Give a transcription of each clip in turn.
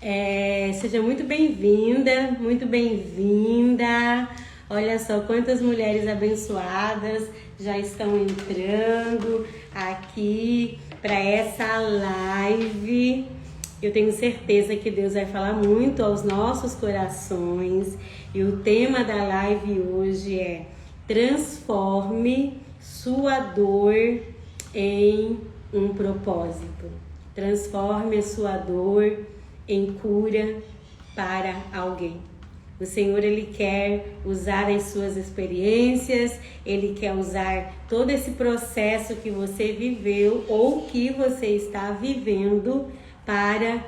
Seja muito bem-vinda, muito bem-vinda. Olha só quantas mulheres abençoadas já estão entrando aqui para essa live. Eu tenho certeza que Deus vai falar muito aos nossos corações. E o tema da live hoje é: transforme sua dor em um propósito. Transforme a sua dor em cura para alguém. O Senhor, Ele quer usar as suas experiências, Ele quer usar todo esse processo que você viveu ou que você está vivendo para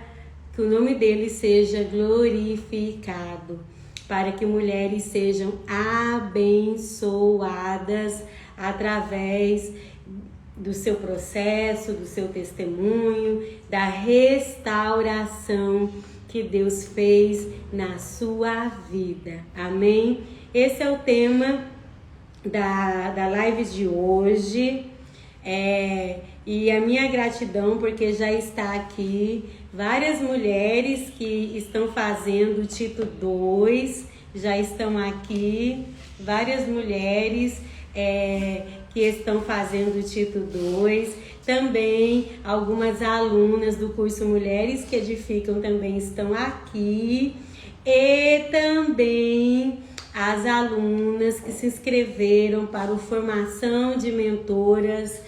que o nome dEle seja glorificado, para que mulheres sejam abençoadas através do seu processo, do seu testemunho, da restauração que Deus fez na sua vida. Amém? Esse é o tema da live de hoje. E a minha gratidão porque já está aqui várias mulheres que estão fazendo o Tito 2, já estão aqui várias mulheres que estão fazendo o Tito 2, também algumas alunas do curso Mulheres que Edificam também estão aqui, e também as alunas que se inscreveram para o Formação de Mentoras,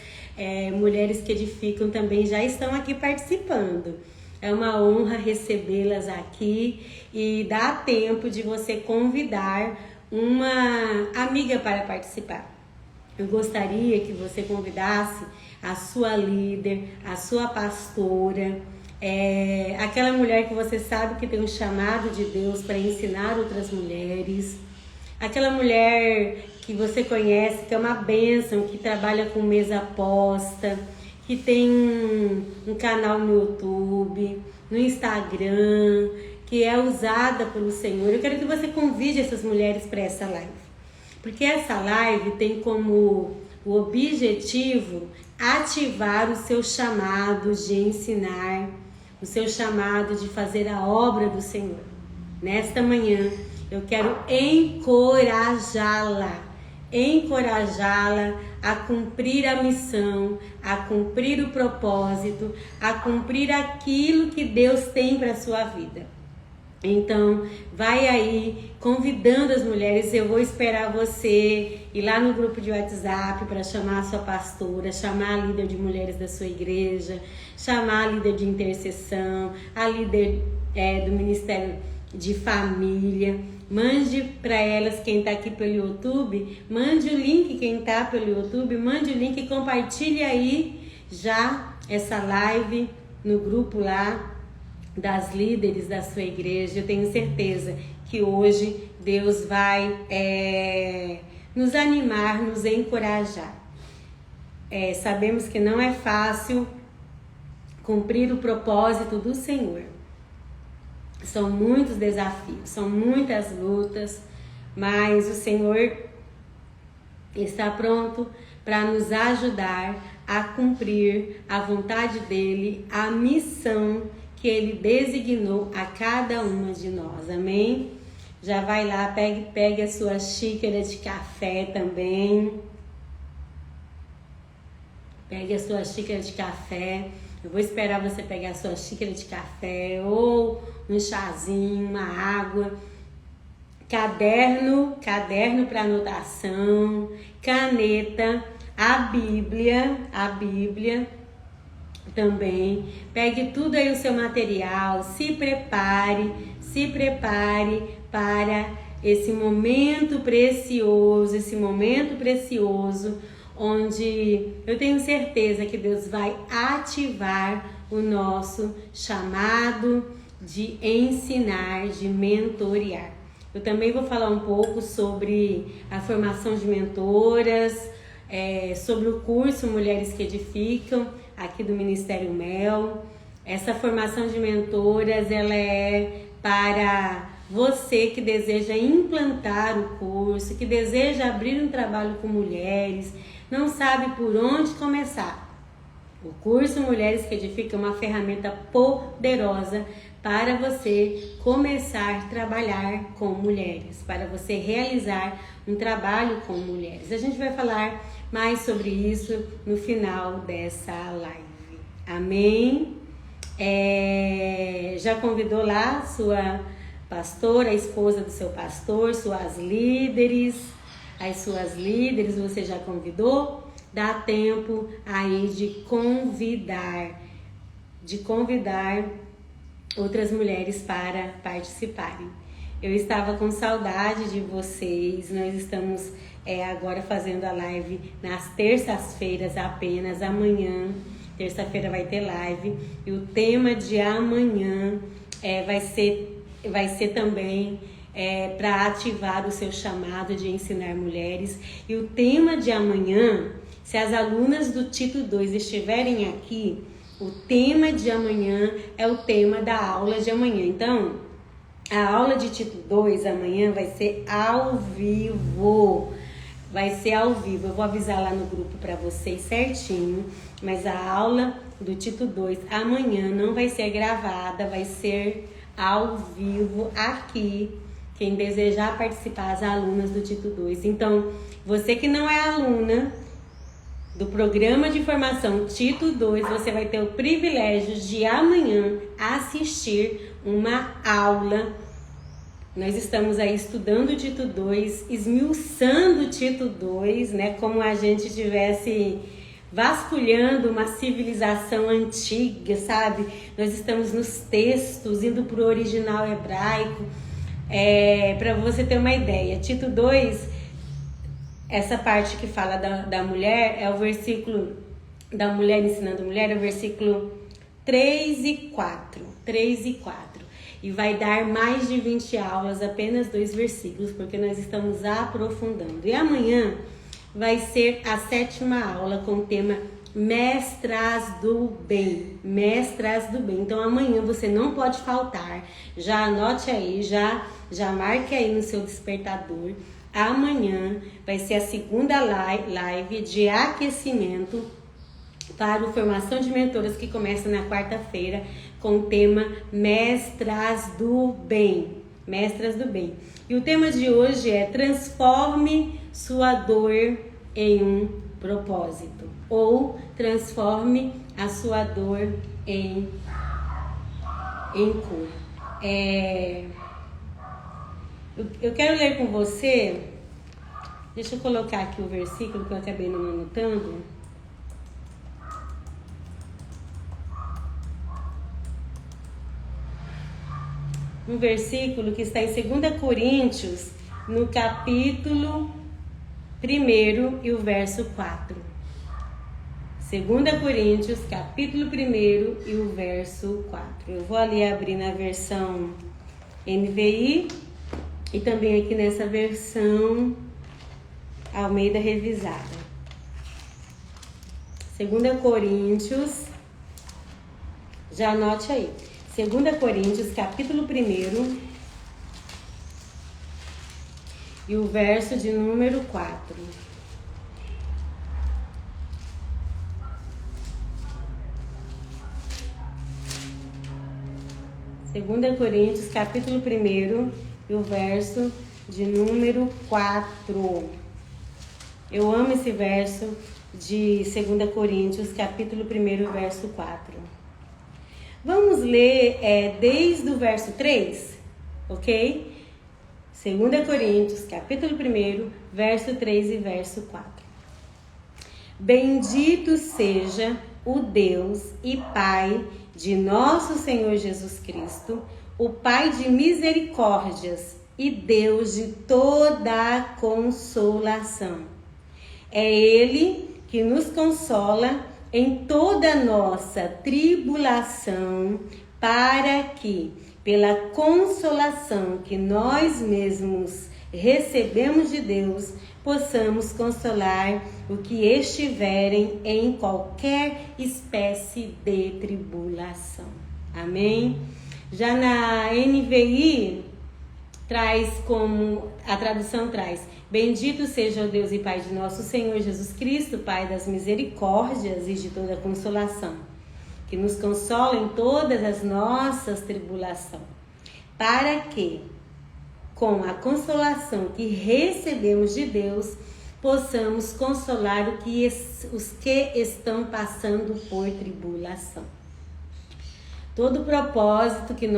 Mulheres que Edificam também já estão aqui participando. É uma honra recebê-las aqui e dá tempo de você convidar uma amiga para participar. Eu gostaria que você convidasse a sua líder, a sua pastora, aquela mulher que você sabe que tem um chamado de Deus para ensinar outras mulheres, aquela mulher que você conhece, que é uma bênção, que trabalha com mesa posta, que tem um canal no YouTube, no Instagram, que é usada pelo Senhor. Eu quero que você convide essas mulheres para essa live. Porque essa live tem como o objetivo ativar o seu chamado de ensinar, o seu chamado de fazer a obra do Senhor. Nesta manhã, eu quero encorajá-la a cumprir a missão, a cumprir o propósito, a cumprir aquilo que Deus tem para a sua vida. Então, vai aí convidando as mulheres. Eu vou esperar você ir lá no grupo de WhatsApp para chamar a sua pastora, chamar a líder de mulheres da sua igreja, chamar a líder de intercessão, a líder do Ministério de Família. Mande para elas, quem está aqui pelo YouTube, mande o link, quem está pelo YouTube, mande o link e compartilhe aí já essa live no grupo lá das líderes da sua igreja. Eu tenho certeza que hoje Deus vai nos animar, nos encorajar. Sabemos que não é fácil cumprir o propósito do Senhor. São muitos desafios, são muitas lutas, mas o Senhor está pronto para nos ajudar a cumprir a vontade dEle, a missão que Ele designou a cada uma de nós, amém? Já vai lá, pegue a sua xícara de café também. Pegue a sua xícara de café. Eu vou esperar você pegar a sua xícara de café ou um chazinho, uma água. Caderno para anotação, caneta, a Bíblia também. Pegue tudo aí o seu material, se prepare para esse momento precioso, onde eu tenho certeza que Deus vai ativar o nosso chamado de ensinar, de mentorear. Eu também vou falar um pouco sobre a formação de mentoras, sobre o curso Mulheres que Edificam, aqui do Ministério Mel. Essa formação de mentoras, ela é para você que deseja implantar o curso, que deseja abrir um trabalho com mulheres, não sabe por onde começar. O curso Mulheres que Edificam é uma ferramenta poderosa para você começar a trabalhar com mulheres, para você realizar um trabalho com mulheres. A gente vai falar mais sobre isso no final dessa live. Amém? Já convidou lá sua pastora, a esposa do seu pastor, suas líderes, as suas líderes, você já convidou? Dá tempo aí de convidar outras mulheres para participarem. Eu estava com saudade de vocês. Nós estamos agora fazendo a live nas terças-feiras apenas. Amanhã, terça-feira, vai ter live. E o tema de amanhã vai ser também para ativar o seu chamado de ensinar mulheres. E o tema de amanhã, se as alunas do Tito 2 estiverem aqui, o tema de amanhã é o tema da aula de amanhã. Então, a aula de Tito 2 amanhã vai ser ao vivo. Eu vou avisar lá no grupo para vocês certinho. Mas a aula do Tito 2 amanhã não vai ser gravada, vai ser ao vivo aqui. Quem desejar participar, as alunas do Tito 2. Então, você que não é aluna do programa de formação Tito 2, você vai ter o privilégio de amanhã assistir uma aula. Nós estamos aí estudando o Tito 2, esmiuçando o Tito 2, né? Como a gente estivesse vasculhando uma civilização antiga, sabe? Nós estamos nos textos, indo para o original hebraico. Para você ter uma ideia, Tito 2... essa parte que fala da mulher é o versículo da mulher ensinando mulher, é o versículo 3 e 4. E vai dar mais de 20 aulas, apenas 2 versículos, porque nós estamos aprofundando. E amanhã vai ser a 7ª aula com o tema Mestras do Bem. Mestras do Bem. Então amanhã você não pode faltar. Já anote aí, já marque aí no seu despertador. Amanhã vai ser a 2ª live de aquecimento para o Formação de Mentoras, que começa na quarta-feira com o tema Mestras do Bem. Mestras do Bem. E o tema de hoje é Transforme sua dor em um propósito. Ou transforme a sua dor em cura. Eu quero ler com você, deixa eu colocar aqui o versículo que eu acabei não anotando. Um versículo que está em 2 Coríntios, no capítulo 1 e o verso 4. 2 Coríntios, capítulo 1 e o verso 4. Eu vou ali abrir na versão NVI. E também aqui nessa versão Almeida revisada. 2 Coríntios, já anote aí. 2 Coríntios, capítulo 1 e o verso de número 4. Segunda Coríntios, capítulo 1 e o verso de número 4. Eu amo esse verso de 2 Coríntios, capítulo 1, verso 4. Vamos ler desde o verso 3, ok? 2 Coríntios, capítulo 1, verso 3 e verso 4. Bendito seja o Deus e Pai de nosso Senhor Jesus Cristo, o Pai de misericórdias e Deus de toda a consolação. É Ele que nos consola em toda a nossa tribulação, para que, pela consolação que nós mesmos recebemos de Deus, possamos consolar o que estiverem em qualquer espécie de tribulação. Amém? Já na NVI, a tradução traz: bendito seja o Deus e Pai de nosso Senhor Jesus Cristo, Pai das misericórdias e de toda consolação, que nos consola em todas as nossas tribulações, para que, com a consolação que recebemos de Deus, possamos consolar os que estão passando por tribulação. Todo propósito que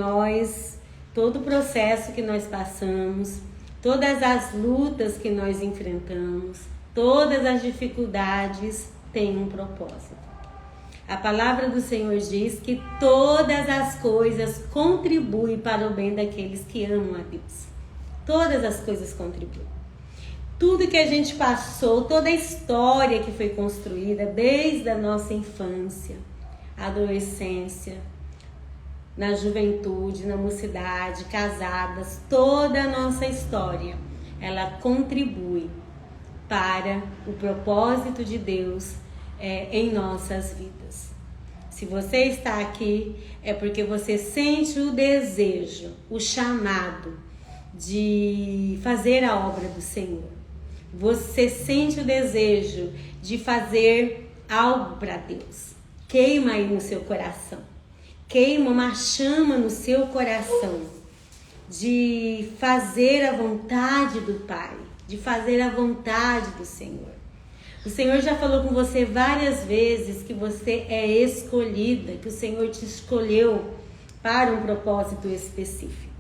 todo processo que nós passamos, todas as lutas que nós enfrentamos, todas as dificuldades têm um propósito. A palavra do Senhor diz que todas as coisas contribuem para o bem daqueles que amam a Deus. Todas as coisas contribuem. Tudo que a gente passou, toda a história que foi construída desde a nossa infância, adolescência, na juventude, na mocidade, casadas, toda a nossa história, ela contribui para o propósito de Deus em nossas vidas. Se você está aqui, é porque você sente o desejo, o chamado de fazer a obra do Senhor. Você sente o desejo de fazer algo para Deus. Queima aí no seu coração. Queima uma chama no seu coração de fazer a vontade do Pai, de fazer a vontade do Senhor. O Senhor já falou com você várias vezes que você é escolhida, que o Senhor te escolheu para um propósito específico.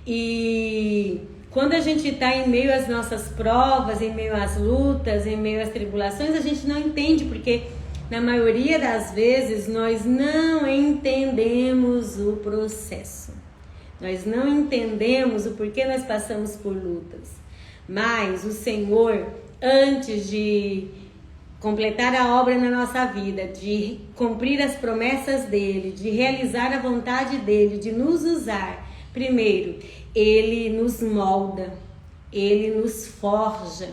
E quando a gente está em meio às nossas provas, em meio às lutas, em meio às tribulações, a gente não entende, porque na maioria das vezes nós não entendemos o processo. Nós não entendemos o porquê nós passamos por lutas. Mas o Senhor, antes de completar a obra na nossa vida, de cumprir as promessas dele, de realizar a vontade dele, de nos usar, primeiro, ele nos molda, ele nos forja.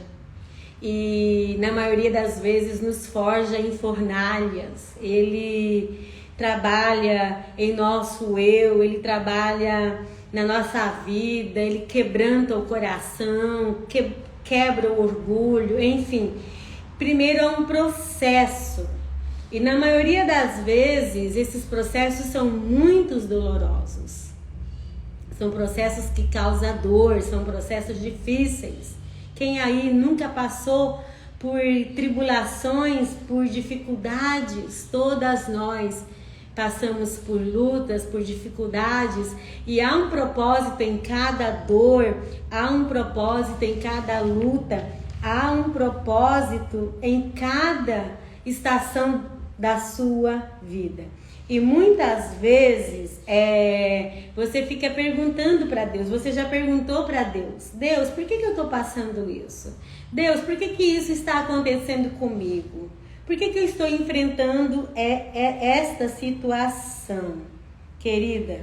E na maioria das vezes nos forja em fornalhas. Ele trabalha em nosso eu, ele trabalha na nossa vida, ele quebranta o coração, quebra o orgulho, enfim. Primeiro é um processo. E na maioria das vezes esses processos são muito dolorosos. São processos que causam dor, são processos difíceis. Quem aí nunca passou por tribulações, por dificuldades? Todas nós passamos por lutas, por dificuldades, e há um propósito em cada dor, há um propósito em cada luta, há um propósito em cada estação da sua vida. E muitas vezes você fica perguntando para Deus, você já perguntou para Deus: Deus, por que eu estou passando isso? Deus, por que isso está acontecendo comigo? Por que eu estou enfrentando esta situação? Querida,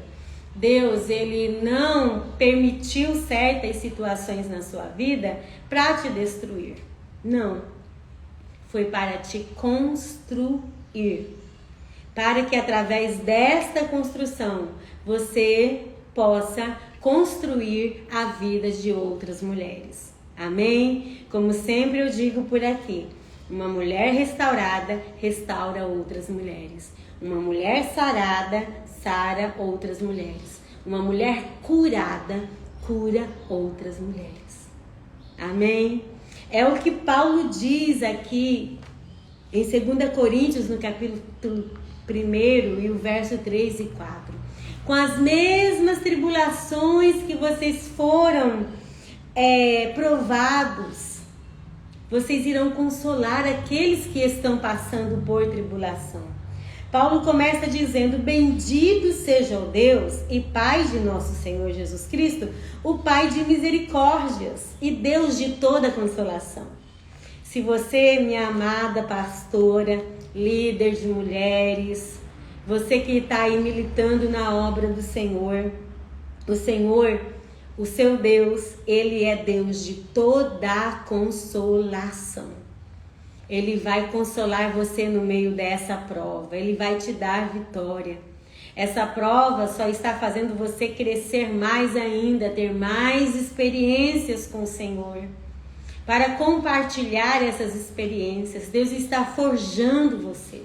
Deus, Ele não permitiu certas situações na sua vida para te destruir. Não. Foi para te construir. Para que através desta construção você possa construir a vida de outras mulheres. Amém? Como sempre eu digo por aqui, uma mulher restaurada restaura outras mulheres. Uma mulher sarada sara outras mulheres. Uma mulher curada cura outras mulheres. Amém? É o que Paulo diz aqui em 2 Coríntios, no capítulo 1 e o verso 3 e 4. Com as mesmas tribulações que vocês foram provados, vocês irão consolar aqueles que estão passando por tribulação. Paulo começa dizendo: bendito seja o Deus e Pai de nosso Senhor Jesus Cristo, o Pai de misericórdias e Deus de toda consolação. Se você, minha amada pastora, líder de mulheres, você que está aí militando na obra do Senhor, o Senhor, o seu Deus, Ele é Deus de toda consolação. Ele vai consolar você no meio dessa prova, Ele vai te dar vitória. Essa prova só está fazendo você crescer mais ainda, ter mais experiências com o Senhor. Para compartilhar essas experiências, Deus está forjando você.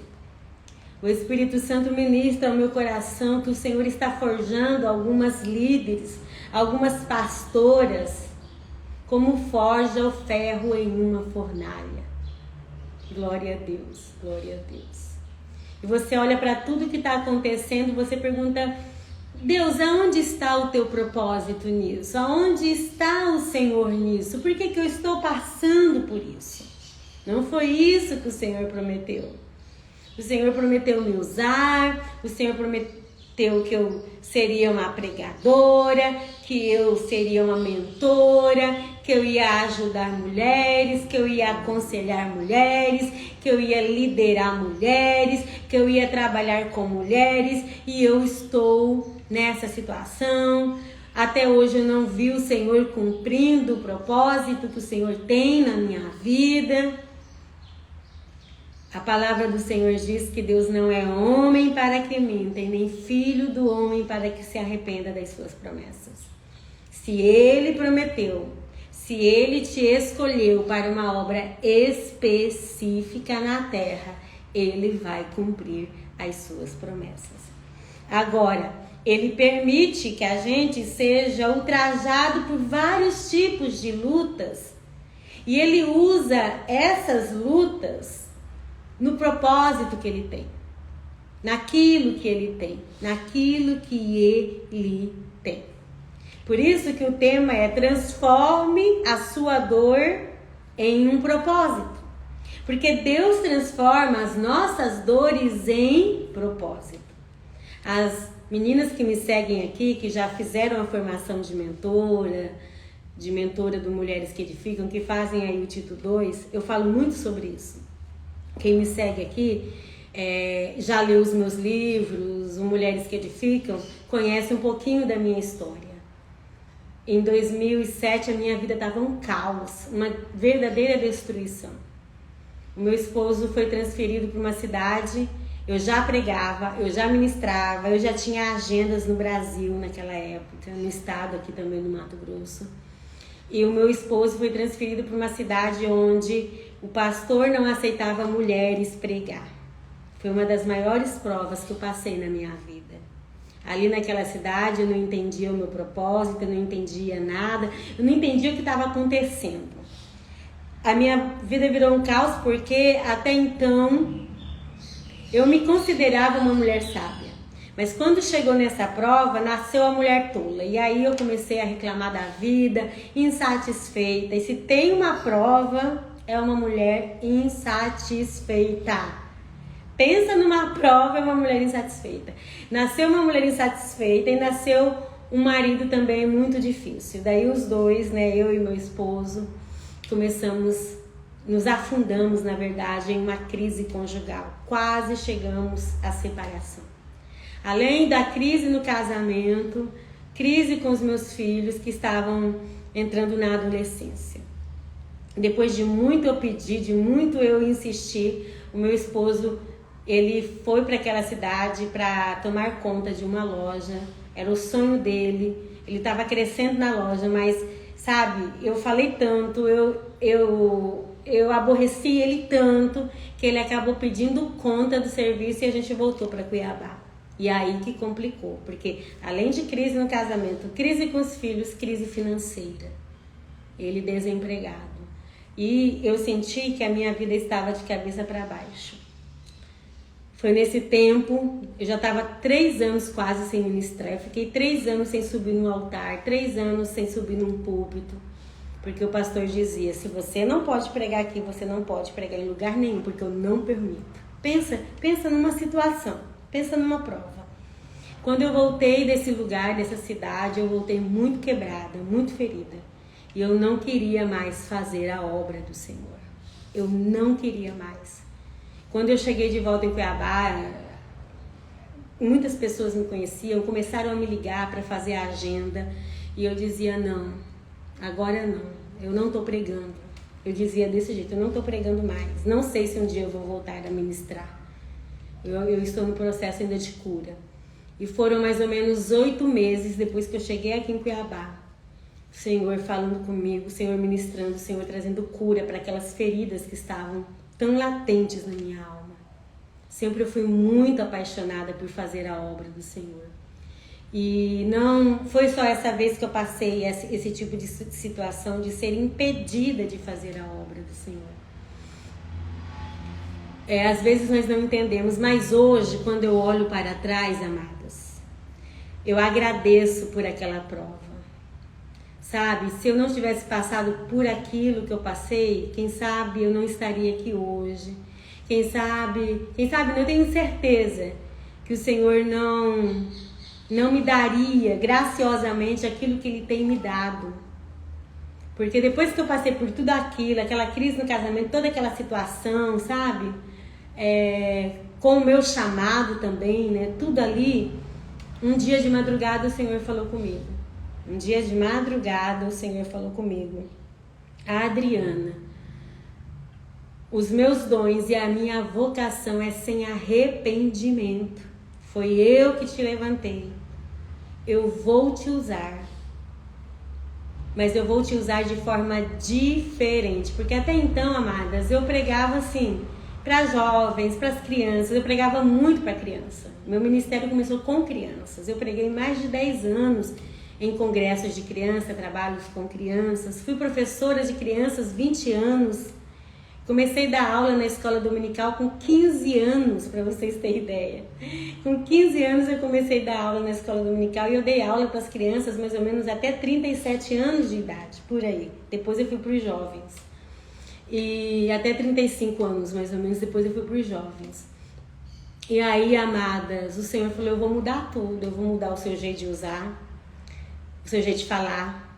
O Espírito Santo ministra ao meu coração que o Senhor está forjando algumas líderes, algumas pastoras, como forja o ferro em uma fornalha. Glória a Deus, glória a Deus. E você olha para tudo que está acontecendo, você pergunta: Deus, aonde está o teu propósito nisso? Aonde está o Senhor nisso? Por que eu estou passando por isso? Não foi isso que o Senhor prometeu. O Senhor prometeu me usar, o Senhor prometeu que eu seria uma pregadora, que eu seria uma mentora, que eu ia ajudar mulheres, que eu ia aconselhar mulheres, que eu ia liderar mulheres, que eu ia trabalhar com mulheres, e eu estou nessa situação. Até hoje eu não vi o Senhor cumprindo o propósito que o Senhor tem na minha vida. A palavra do Senhor diz que Deus não é homem para que minta, e nem filho do homem para que se arrependa das suas promessas. Se Ele prometeu, se Ele te escolheu para uma obra específica na terra, Ele vai cumprir as suas promessas. Agora, Ele permite que a gente seja ultrajado por vários tipos de lutas, e Ele usa essas lutas no propósito que Ele tem, naquilo que Ele tem, naquilo que Ele tem. Por isso que o tema é: transforme a sua dor em um propósito. Porque Deus transforma as nossas dores em propósito. As meninas que me seguem aqui, que já fizeram a formação de mentora do Mulheres que Edificam, que fazem aí o Tito 2, eu falo muito sobre isso. Quem me segue aqui, já leu os meus livros, o Mulheres que Edificam, conhece um pouquinho da minha história. Em 2007, a minha vida estava um caos, uma verdadeira destruição. O meu esposo foi transferido para uma cidade, eu já pregava, eu já ministrava, eu já tinha agendas no Brasil naquela época, no estado aqui também no Mato Grosso. E o meu esposo foi transferido para uma cidade onde o pastor não aceitava mulheres pregar. Foi uma das maiores provas que eu passei na minha vida. Ali naquela cidade eu não entendia o meu propósito, eu não entendia nada, eu não entendia o que estava acontecendo. A minha vida virou um caos porque até então eu me considerava uma mulher sábia. Mas quando chegou nessa prova, nasceu a mulher tola. E aí eu comecei a reclamar da vida, insatisfeita. E se tem uma prova, é uma mulher insatisfeita. Pensa numa prova, é uma mulher insatisfeita. Nasceu uma mulher insatisfeita e nasceu um marido também muito difícil. Daí os dois, eu e meu esposo, nos afundamos, na verdade, em uma crise conjugal. Quase chegamos à separação. Além da crise no casamento, crise com os meus filhos que estavam entrando na adolescência. Depois de muito eu pedir, de muito eu insistir, o meu esposo, ele foi para aquela cidade para tomar conta de uma loja. Era o sonho dele. Ele estava crescendo na loja, mas, sabe, eu falei tanto, eu aborreci ele tanto que ele acabou pedindo conta do serviço e a gente voltou para Cuiabá. E aí que complicou, porque além de crise no casamento, crise com os filhos, crise financeira. Ele desempregado. E eu senti que a minha vida estava de cabeça para baixo. Foi nesse tempo, eu já estava 3 anos quase sem ministrar. Eu fiquei 3 anos sem subir no altar, 3 anos sem subir num púlpito. Porque o pastor dizia: se você não pode pregar aqui, você não pode pregar em lugar nenhum, porque eu não permito. Pensa numa situação, pensa numa prova. Quando eu voltei desse lugar, dessa cidade, eu voltei muito quebrada, muito ferida. E eu não queria mais fazer a obra do Senhor. Eu não queria mais. Quando eu cheguei de volta em Cuiabá, muitas pessoas me conheciam, começaram a me ligar para fazer a agenda. E eu dizia: não, agora não, eu não estou pregando. Eu dizia desse jeito: eu não estou pregando mais. Não sei se um dia eu vou voltar a ministrar. Eu estou no processo ainda de cura. E foram mais ou menos 8 meses depois que eu cheguei aqui em Cuiabá. O Senhor falando comigo, o Senhor ministrando, o Senhor trazendo cura para aquelas feridas que estavam tão latentes na minha alma. Sempre eu fui muito apaixonada por fazer a obra do Senhor. E não foi só essa vez que eu passei esse tipo de situação de ser impedida de fazer a obra do Senhor. Às vezes nós não entendemos, mas hoje, quando eu olho para trás, amadas, eu agradeço por aquela prova. Sabe, se eu não tivesse passado por aquilo que eu passei, quem sabe eu não estaria aqui hoje. Quem sabe, eu tenho certeza que o Senhor não me daria graciosamente aquilo que Ele tem me dado. Porque depois que eu passei por tudo aquilo, aquela crise no casamento, toda aquela situação, sabe? Com o meu chamado também, né? Tudo ali, um dia de madrugada o Senhor falou comigo. Um dia de madrugada o Senhor falou comigo: Adriana, os meus dons e a minha vocação é sem arrependimento. Foi eu que te levantei. Eu vou te usar. Mas eu vou te usar de forma diferente. Porque até então, amadas, eu pregava assim, para jovens, para as crianças. Eu pregava muito para criança. Meu ministério começou com crianças. Eu preguei mais de 10 anos em congressos de criança, trabalhos com crianças. Fui professora de crianças 20 anos. Comecei a dar aula na escola dominical com 15 anos, para vocês terem ideia. Com 15 anos eu comecei a dar aula na escola dominical e eu dei aula para as crianças mais ou menos até 37 anos de idade, por aí. Depois eu fui para os jovens. E até 35 anos mais ou menos, depois eu fui para os jovens. E aí, amadas, o Senhor falou: eu vou mudar tudo, eu vou mudar o seu jeito de usar, o seu jeito de falar.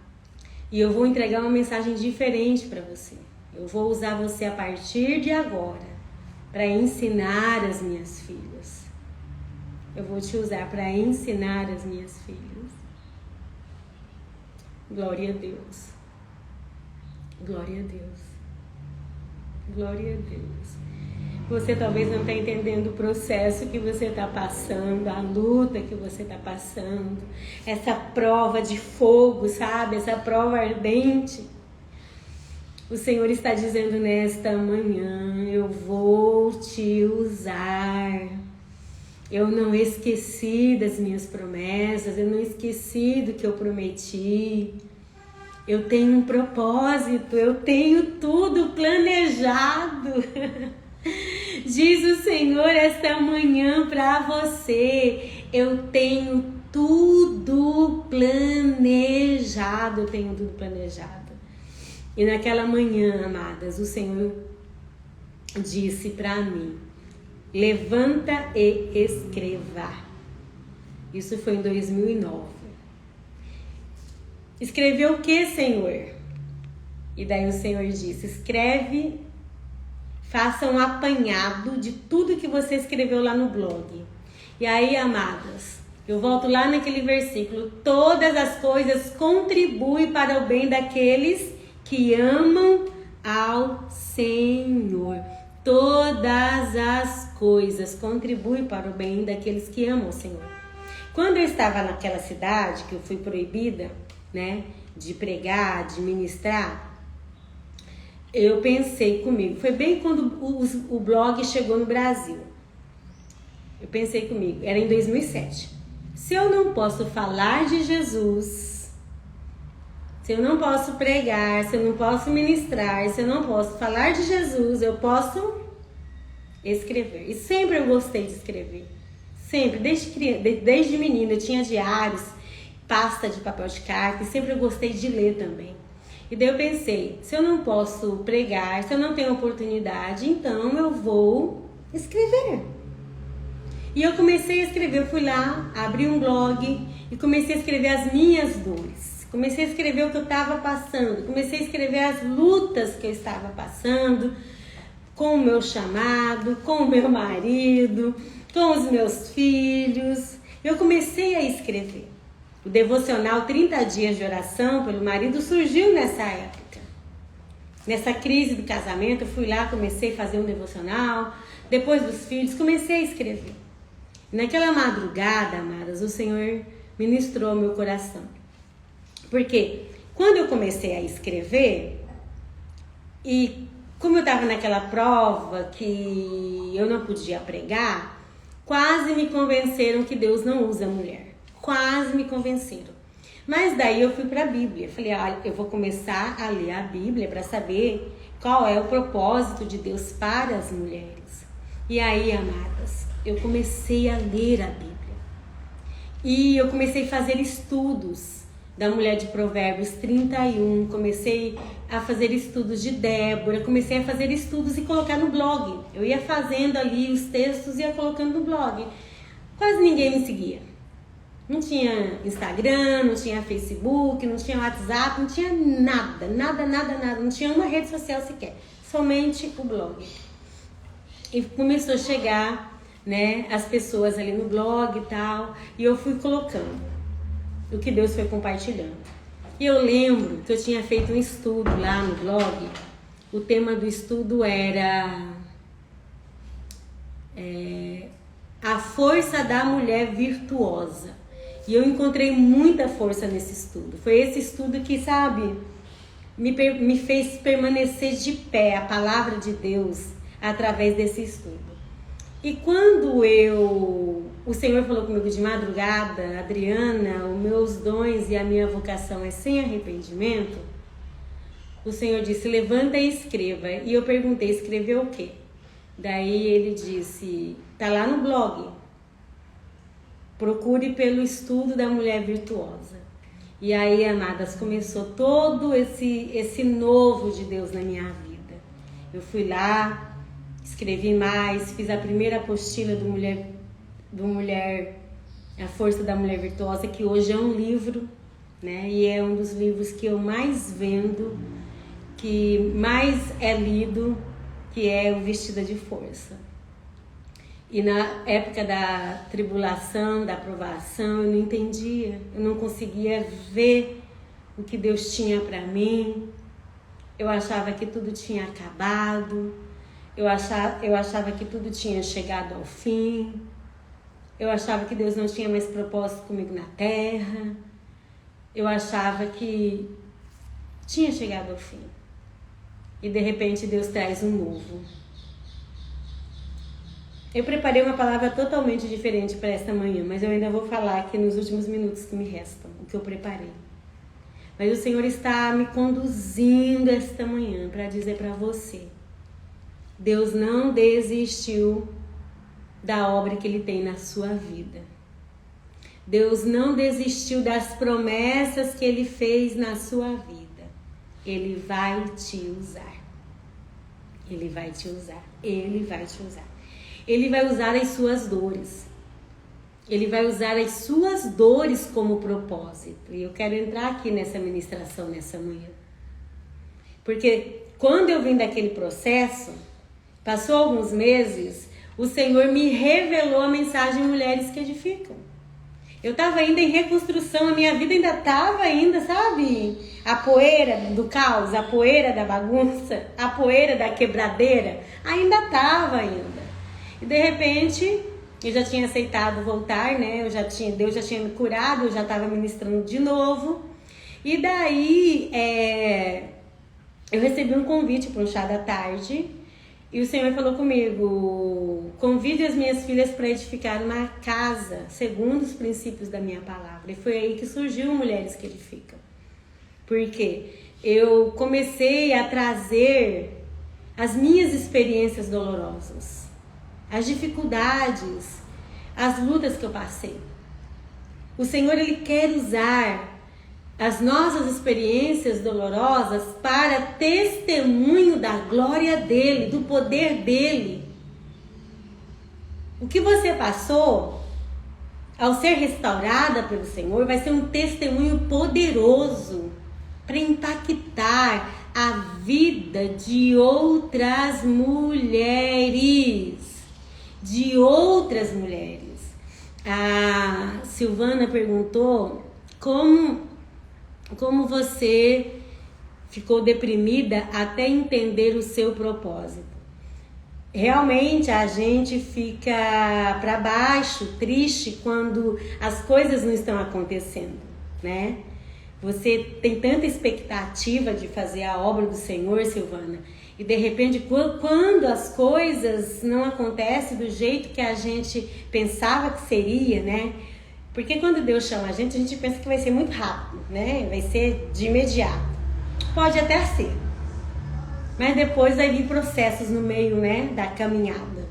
E eu vou entregar uma mensagem diferente para você. Eu vou usar você a partir de agora para ensinar as minhas filhas. Eu vou te usar para ensinar as minhas filhas. Glória a Deus. Glória a Deus. Glória a Deus. Você talvez não está entendendo o processo que você está passando, a luta que você está passando, essa prova de fogo, sabe? Essa prova ardente. O Senhor está dizendo nesta manhã: eu vou te usar. Eu não esqueci das minhas promessas, eu não esqueci do que eu prometi. Eu tenho um propósito, eu tenho tudo planejado. Diz o Senhor esta manhã para você: eu tenho tudo planejado, eu tenho tudo planejado. E naquela manhã, amadas, o Senhor disse para mim: levanta e escreva. Isso foi em 2009. Escreveu o que, Senhor? E daí o Senhor disse: escreve, faça um apanhado de tudo que você escreveu lá no blog. E aí, amadas, eu volto lá naquele versículo: todas as coisas contribuem para o bem daqueles que amam ao Senhor. Todas as coisas contribuem para o bem daqueles que amam ao Senhor. Quando eu estava naquela cidade, que eu fui proibida, né, de pregar, de ministrar, eu pensei comigo, foi bem quando o blog chegou no Brasil. Eu pensei comigo, era em 2007. Se eu não posso falar de Jesus, se eu não posso pregar, se eu não posso ministrar, se eu não posso falar de Jesus, eu posso escrever. E sempre eu gostei de escrever. Sempre, desde menina, eu tinha diários, pasta de papel de carta, e sempre eu gostei de ler também. E daí eu pensei: se eu não posso pregar, se eu não tenho oportunidade, então eu vou escrever. E eu comecei a escrever, eu fui lá, abri um blog e comecei a escrever as minhas dores. Comecei a escrever o que eu estava passando, comecei a escrever as lutas que eu estava passando, com o meu chamado, com o meu marido, com os meus filhos. Eu comecei a escrever. O devocional 30 dias de oração pelo marido surgiu nessa época. Nessa crise do casamento, eu fui lá, comecei a fazer um devocional. Depois dos filhos, comecei a escrever. Naquela madrugada, amadas, o Senhor ministrou ao meu coração. Porque quando eu comecei a escrever, e como eu estava naquela prova que eu não podia pregar, quase me convenceram que Deus não usa mulher. Quase me convenceram. Mas daí eu fui para a Bíblia. Falei, olha, eu vou começar a ler a Bíblia para saber qual é o propósito de Deus para as mulheres. E aí, amadas, eu comecei a ler a Bíblia. E eu comecei a fazer estudos da mulher de Provérbios 31. Comecei a fazer estudos de Débora. Comecei a fazer estudos e colocar no blog. Eu ia fazendo ali os textos e ia colocando no blog. Quase ninguém me seguia. Não tinha Instagram, não tinha Facebook, não tinha WhatsApp, não tinha nada. Não tinha uma rede social sequer. Somente o blog. E começou a chegar, né, as pessoas ali no blog e tal. E eu fui colocando o que Deus foi compartilhando. E eu lembro que eu tinha feito um estudo lá no blog. O tema do estudo era a força da mulher virtuosa. E eu encontrei muita força nesse estudo. Foi esse estudo que, sabe, me fez permanecer de pé a palavra de Deus através desse estudo. E quando o Senhor falou comigo de madrugada, Adriana, os meus dons e a minha vocação é sem arrependimento, o Senhor disse, levanta e escreva. E eu perguntei, escrever o quê? Daí ele disse, tá lá no blog. Procure pelo estudo da mulher virtuosa. E aí, amadas, começou todo esse novo de Deus na minha vida. Eu fui lá, escrevi mais, fiz a primeira apostila do mulher, a força da mulher virtuosa, que hoje é um livro, né? E é um dos livros que eu mais vendo, que mais é lido, que é o Vestida de Força. E na época da tribulação, da provação, eu não entendia, eu não conseguia ver o que Deus tinha para mim. Eu achava que tudo tinha acabado, eu achava que tudo tinha chegado ao fim, eu achava que Deus não tinha mais propósito comigo na terra, eu achava que tinha chegado ao fim. E de repente Deus traz um novo. Eu preparei uma palavra totalmente diferente para esta manhã, mas eu ainda vou falar aqui nos últimos minutos que me restam, o que eu preparei. Mas o Senhor está me conduzindo esta manhã para dizer para você, Deus não desistiu da obra que Ele tem na sua vida. Deus não desistiu das promessas que Ele fez na sua vida. Ele vai te usar. Ele vai te usar. Ele vai te usar. Ele vai usar as suas dores. Ele vai usar as suas dores como propósito. E eu quero entrar aqui nessa ministração nessa manhã. Porque quando eu vim daquele processo, passou alguns meses, o Senhor me revelou a mensagem Mulheres que Edificam. Eu estava ainda em reconstrução, a minha vida ainda estava sabe? A poeira do caos, a poeira da bagunça, a poeira da quebradeira, ainda estava ainda. E de repente, eu já tinha aceitado voltar, né? Deus já tinha me curado, eu já estava ministrando de novo. E daí, eu recebi um convite para um chá da tarde. E o Senhor falou comigo, convide as minhas filhas para edificar uma casa, segundo os princípios da minha palavra. E foi aí que surgiu Mulheres que Edificam. Porque eu comecei a trazer as minhas experiências dolorosas, as dificuldades, as lutas que eu passei. O Senhor, Ele quer usar as nossas experiências dolorosas para testemunho da glória dEle, do poder dEle. O que você passou, ao ser restaurada pelo Senhor, vai ser um testemunho poderoso para impactar a vida de outras mulheres. De outras mulheres. A Silvana perguntou como você ficou deprimida até entender o seu propósito. Realmente a gente fica para baixo, triste, quando as coisas não estão acontecendo, né? Você tem tanta expectativa de fazer a obra do Senhor, Silvana, E de repente, quando as coisas não acontecem do jeito que a gente pensava que seria, né? Porque quando Deus chama a gente pensa que vai ser muito rápido, né? Vai ser de imediato. Pode até ser. Mas depois vai vir processos no meio, né, da caminhada.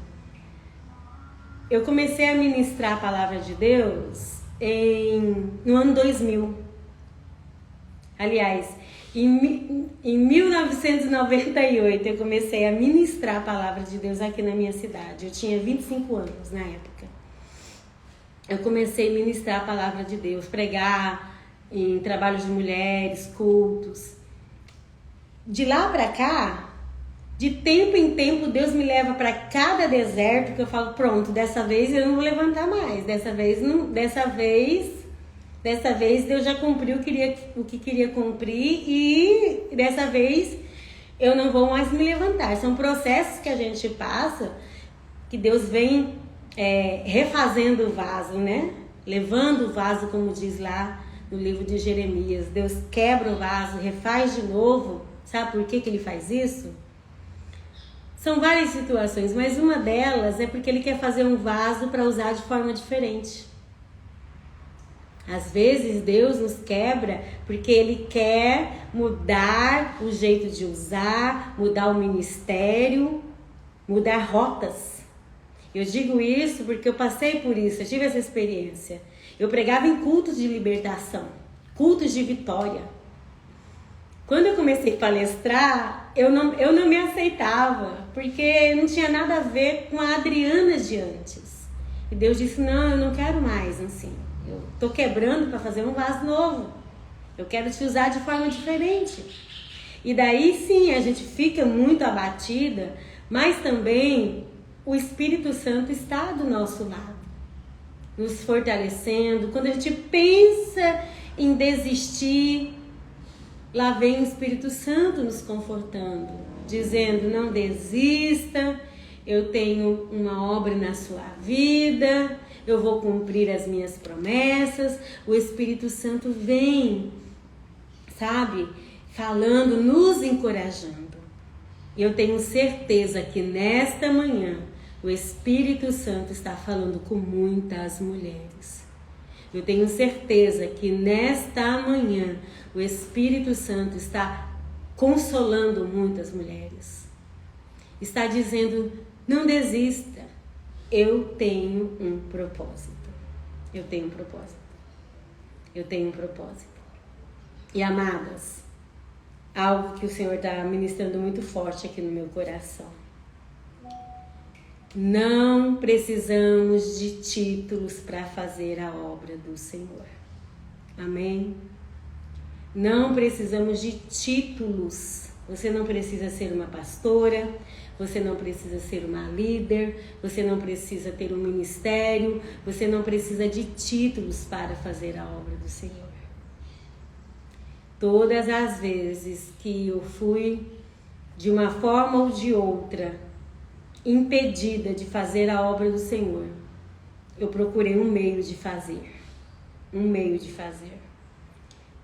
Eu comecei a ministrar a palavra de Deus no ano 2000. Aliás, em 1998 eu comecei a ministrar a palavra de Deus aqui na minha cidade. Eu tinha 25 anos na época. Eu comecei a ministrar a palavra de Deus, pregar em trabalhos de mulheres, cultos. De lá pra cá, de tempo em tempo, Deus me leva para cada deserto que eu falo, pronto, dessa vez eu não vou levantar mais. Dessa vez Deus já cumpriu o que queria cumprir e dessa vez eu não vou mais me levantar. São processos que a gente passa, que Deus vem refazendo o vaso, né? Levando o vaso, como diz lá no livro de Jeremias. Deus quebra o vaso, refaz de novo. Sabe por que Ele faz isso? São várias situações, mas uma delas é porque Ele quer fazer um vaso para usar de forma diferente. Às vezes Deus nos quebra porque Ele quer mudar o jeito de usar, mudar o ministério, mudar rotas. Eu digo isso porque eu passei por isso, eu tive essa experiência. Eu pregava em cultos de libertação, cultos de vitória. Quando eu comecei a palestrar, eu não me aceitava, porque não tinha nada a ver com a Adriana de antes. E Deus disse, não, eu não quero mais assim. Eu tô quebrando para fazer um vaso novo. Eu quero te usar de forma diferente. E daí sim, a gente fica muito abatida, mas também o Espírito Santo está do nosso lado, nos fortalecendo. Quando a gente pensa em desistir, lá vem o Espírito Santo nos confortando, dizendo, não desista, eu tenho uma obra na sua vida, eu vou cumprir as minhas promessas. O Espírito Santo vem, sabe, falando, nos encorajando. E eu tenho certeza que nesta manhã o Espírito Santo está falando com muitas mulheres. Eu tenho certeza que nesta manhã o Espírito Santo está consolando muitas mulheres. Está dizendo, não desista, eu tenho um propósito. Eu tenho um propósito. Eu tenho um propósito. E amadas, algo que o Senhor está ministrando muito forte aqui no meu coração. Não precisamos de títulos para fazer a obra do Senhor. Amém? Não precisamos de títulos. Você não precisa ser uma pastora, você não precisa ser uma líder, você não precisa ter um ministério, você não precisa de títulos para fazer a obra do Senhor. Todas as vezes que eu fui, de uma forma ou de outra, impedida de fazer a obra do Senhor, eu procurei um meio de fazer.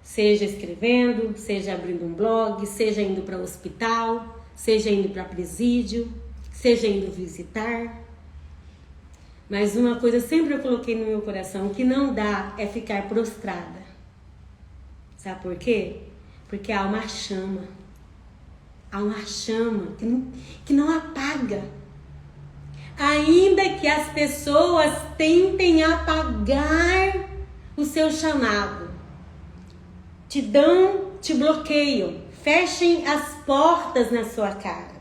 Seja escrevendo, seja abrindo um blog, seja indo para o hospital, seja indo para presídio, seja indo visitar. Mas uma coisa sempre eu coloquei no meu coração, o que não dá é ficar prostrada. Sabe por quê? Porque há uma chama. Há uma chama que não apaga. Ainda que as pessoas tentem apagar o seu chamado, te bloqueiam, fechem as portas na sua cara.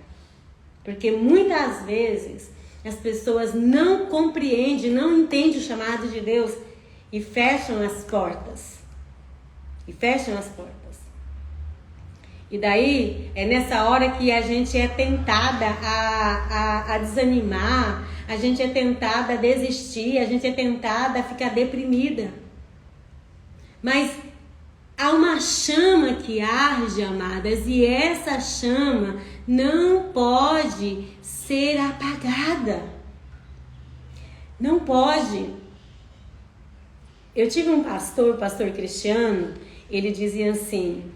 Porque muitas vezes as pessoas não compreendem, não entendem o chamado de Deus e fecham as portas. E daí é nessa hora que a gente é tentada a desanimar, a gente é tentada a desistir, a gente é tentada a ficar deprimida. Mas há uma chama que arde, amadas, e essa chama não pode ser apagada. Não pode. Eu tive um pastor, o pastor Cristiano, ele dizia assim,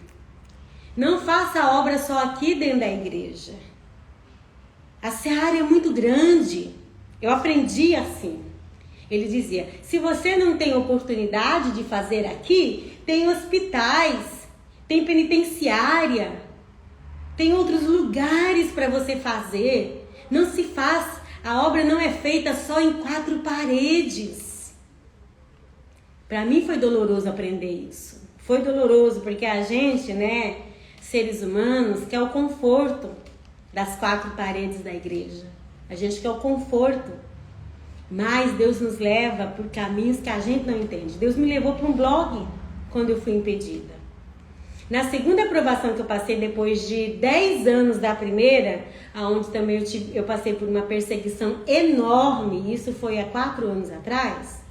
não faça a obra só aqui dentro da igreja. A seara é muito grande. Eu aprendi assim. Ele dizia, se você não tem oportunidade de fazer aqui, tem hospitais, tem penitenciária, tem outros lugares para você fazer. Não se faz, a obra não é feita só em 4 paredes. Para mim foi doloroso aprender isso. Foi doloroso porque a gente, né, seres humanos, quer o conforto das 4 paredes da igreja. A gente quer o conforto. Mas Deus nos leva por caminhos que a gente não entende. Deus me levou para um blog quando eu fui impedida. Na segunda aprovação que eu passei, depois de 10 anos da primeira, onde também eu passei por uma perseguição enorme, isso foi há 4 anos atrás.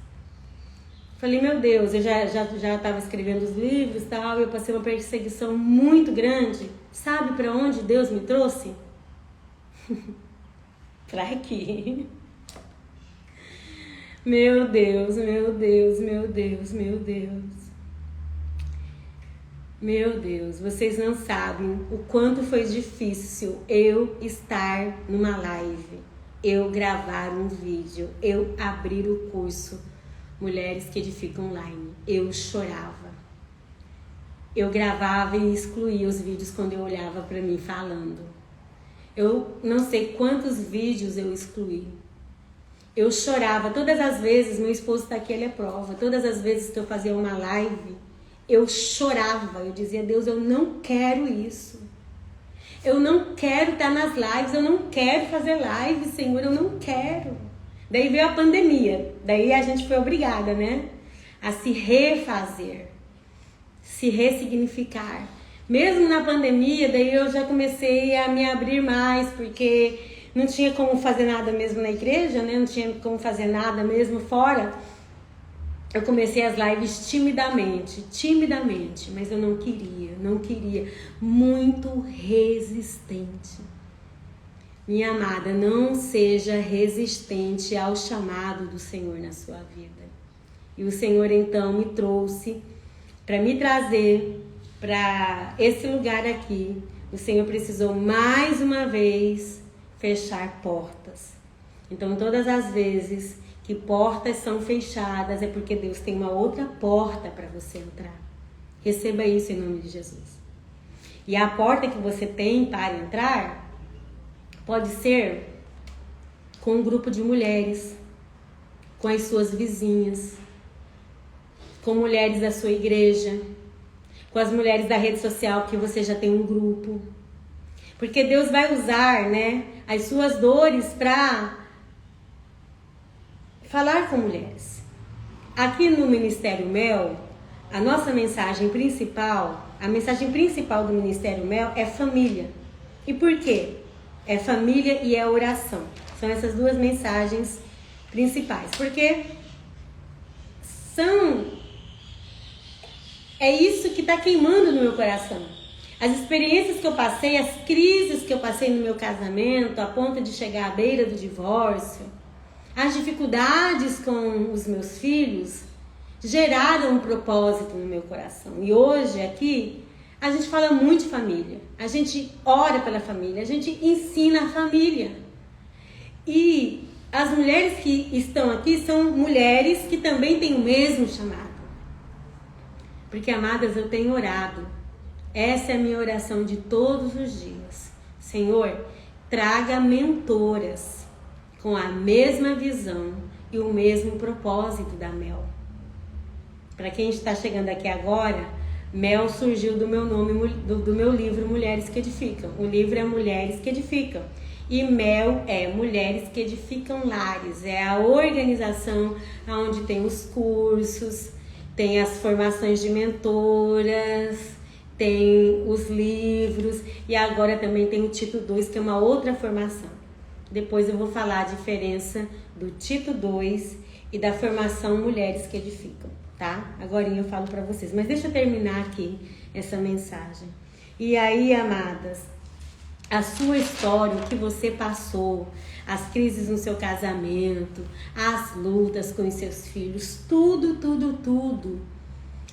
Falei, meu Deus, eu já estava escrevendo os livros e tal, eu passei uma perseguição muito grande. Sabe para onde Deus me trouxe? Para aqui. Meu Deus, meu Deus, meu Deus, meu Deus. Meu Deus, vocês não sabem o quanto foi difícil eu estar numa live, eu gravar um vídeo, eu abrir o curso Mulheres que Edificam Online. Eu chorava. Eu gravava e excluía os vídeos quando eu olhava para mim falando. Eu não sei quantos vídeos eu excluí. Eu chorava todas as vezes, meu esposo está aqui, ele é prova. Todas as vezes que eu fazia uma live, eu chorava. Eu dizia, Deus, eu não quero isso. Eu não quero estar nas lives, eu não quero fazer live, Senhor, eu não quero. Daí veio a pandemia, daí a gente foi obrigada, né, a se refazer, se ressignificar. Mesmo na pandemia, daí eu já comecei a me abrir mais, porque não tinha como fazer nada mesmo na igreja, né, não tinha como fazer nada mesmo fora. Eu comecei as lives timidamente, mas eu não queria, muito resistente. Minha amada, não seja resistente ao chamado do Senhor na sua vida. E o Senhor então me trouxe para me trazer para esse lugar aqui. O Senhor precisou mais uma vez fechar portas. Então, todas as vezes que portas são fechadas é porque Deus tem uma outra porta para você entrar. Receba isso em nome de Jesus. E a porta que você tem para entrar pode ser com um grupo de mulheres, com as suas vizinhas, com mulheres da sua igreja, com as mulheres da rede social que você já tem um grupo. Porque Deus vai usar, né, as suas dores para falar com mulheres. Aqui no Ministério Mel, a nossa mensagem principal, a mensagem principal do Ministério Mel é família. E por quê? É família e é oração. São essas 2 mensagens principais. Porque é isso que está queimando no meu coração. As experiências que eu passei, as crises que eu passei no meu casamento, a ponto de chegar à beira do divórcio, as dificuldades com os meus filhos, geraram um propósito no meu coração. E hoje aqui, a gente fala muito de família, a gente ora pela família, a gente ensina a família. E as mulheres que estão aqui são mulheres que também têm o mesmo chamado. Porque, amadas, eu tenho orado. Essa é a minha oração de todos os dias. Senhor, traga mentoras com a mesma visão e o mesmo propósito da Mel. Para quem está chegando aqui agora, Mel surgiu do meu nome, do meu livro Mulheres que Edificam. O livro é Mulheres que Edificam. E Mel é Mulheres que Edificam Lares. É a organização onde tem os cursos, tem as formações de mentoras, tem os livros e agora também tem o Tito 2, que é uma outra formação. Depois eu vou falar a diferença do Tito 2 e da formação Mulheres que Edificam, tá? Agora eu falo para vocês, mas deixa eu terminar aqui essa mensagem. E aí, amadas, a sua história, o que você passou, as crises no seu casamento, as lutas com os seus filhos, tudo.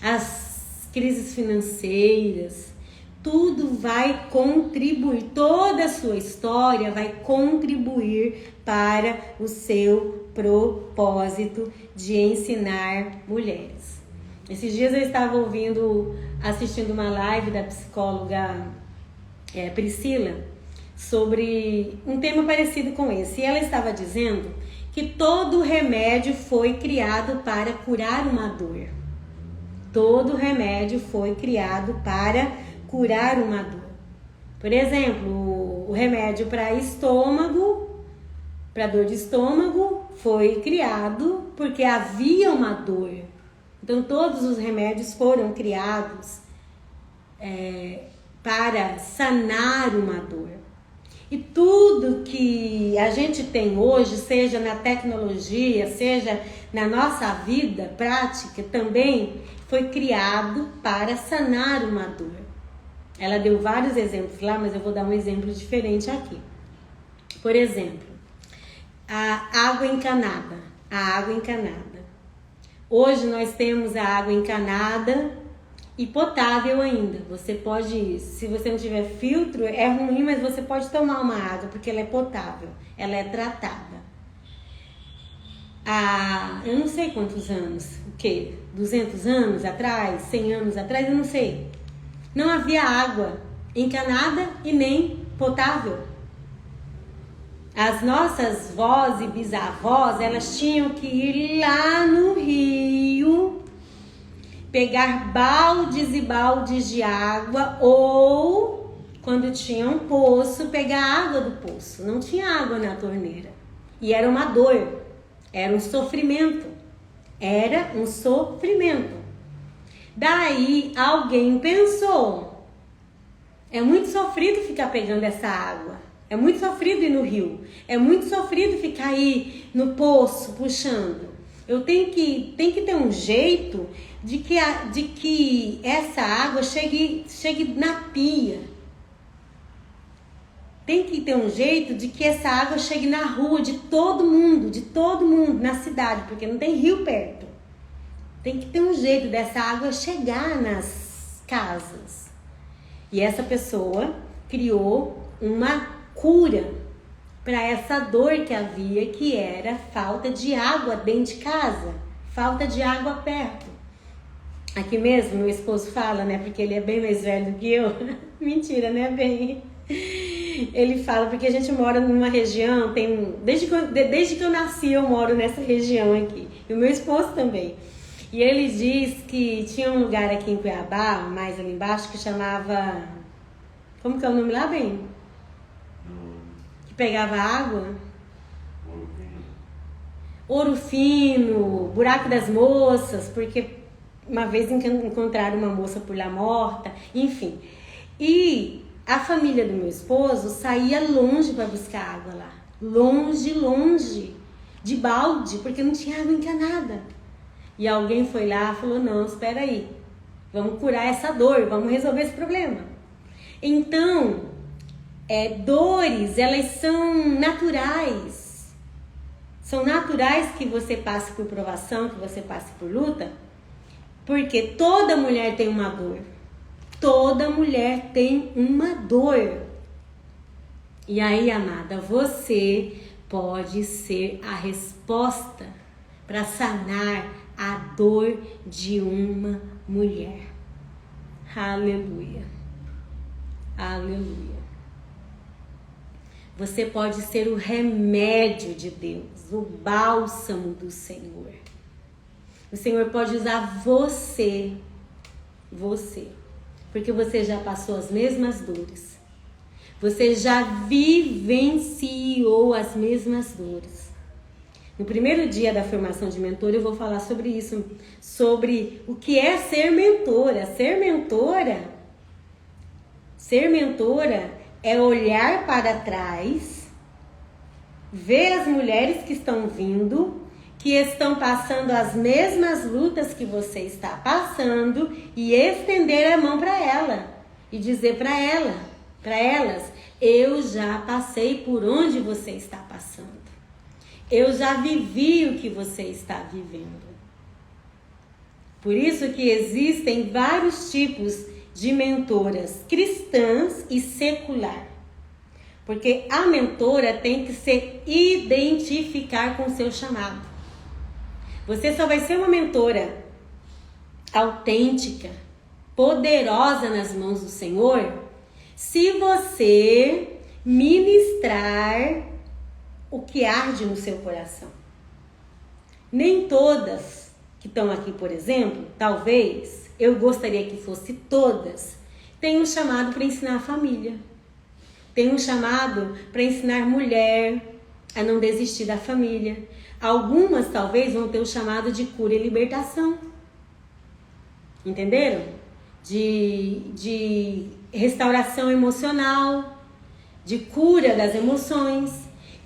As crises financeiras, tudo vai contribuir, toda a sua história vai contribuir para o seu propósito de ensinar mulheres. Esses dias eu estava assistindo uma live da psicóloga Priscila sobre um tema parecido com esse. E ela estava dizendo que todo remédio foi criado para curar uma dor. Todo remédio foi criado para curar uma dor. Por exemplo, o remédio para estômago, para dor de estômago, foi criado porque havia uma dor. Então, todos os remédios foram criados para sanar uma dor. E tudo que a gente tem hoje, seja na tecnologia, seja na nossa vida prática, também foi criado para sanar uma dor. Ela deu vários exemplos lá, mas eu vou dar um exemplo diferente aqui. Por exemplo, a água encanada. A água encanada. Hoje nós temos a água encanada e potável ainda. Você pode, se você não tiver filtro, é ruim, mas você pode tomar uma água porque ela é potável, ela é tratada. Eu não sei quantos anos, 200 anos atrás, 100 anos atrás, eu não sei. Não havia água encanada e nem potável. As nossas vós e bisavós, elas tinham que ir lá no rio, pegar baldes e baldes de água, ou, quando tinha um poço, pegar água do poço. Não tinha água na torneira. E era uma dor, era um sofrimento. Era um sofrimento. Daí, alguém pensou, é muito sofrido ficar pegando essa água. É muito sofrido ir no rio. É muito sofrido ficar aí no poço puxando. Eu tenho que ter um jeito de que essa água chegue na pia. Tem que ter um jeito de que essa água chegue na rua de todo mundo, na cidade, porque não tem rio perto. Tem que ter um jeito dessa água chegar nas casas. E essa pessoa criou uma cura para essa dor que havia, que era falta de água dentro de casa, falta de água perto. Aqui mesmo, meu esposo fala, né, porque ele é bem mais velho do que eu. Mentira, né, bem? Ele fala, porque a gente mora numa região, desde que eu nasci eu moro nessa região aqui, e o meu esposo também. E ele diz que tinha um lugar aqui em Cuiabá, mais ali embaixo, que chamava... Como que é o nome lá, bem? Que pegava água? Ouro Fino, Buraco das Moças, porque uma vez encontraram uma moça por lá morta, enfim. E a família do meu esposo saía longe para buscar água lá. Longe, de balde, porque não tinha água encanada. E alguém foi lá e falou, não, espera aí, vamos curar essa dor, vamos resolver esse problema. Então, dores, elas são naturais. São naturais que você passe por provação, que você passe por luta, porque toda mulher tem uma dor. Toda mulher tem uma dor. E aí, amada, você pode ser a resposta para sanar a dor de uma mulher. Aleluia. Aleluia. Você pode ser o remédio de Deus, o bálsamo do Senhor. O Senhor pode usar você, porque você já passou as mesmas dores. Você já vivenciou as mesmas dores. No primeiro dia da formação de mentor, eu vou falar sobre isso, sobre o que é ser mentora. Ser mentora é olhar para trás, ver as mulheres que estão vindo, que estão passando as mesmas lutas que você está passando, e estender a mão para ela e dizer para elas, eu já passei por onde você está passando. Eu já vivi o que você está vivendo. Por isso que existem vários tipos de mentoras cristãs e secular. Porque a mentora tem que se identificar com o seu chamado. Você só vai ser uma mentora autêntica, poderosa nas mãos do Senhor, se você ministrar o que arde no seu coração. Nem todas que estão aqui, por exemplo, talvez, eu gostaria que fosse todas, têm um chamado para ensinar a família. Tem um chamado para ensinar mulher a não desistir da família. Algumas talvez vão ter o chamado de cura e libertação. Entenderam? De restauração emocional, de cura das emoções.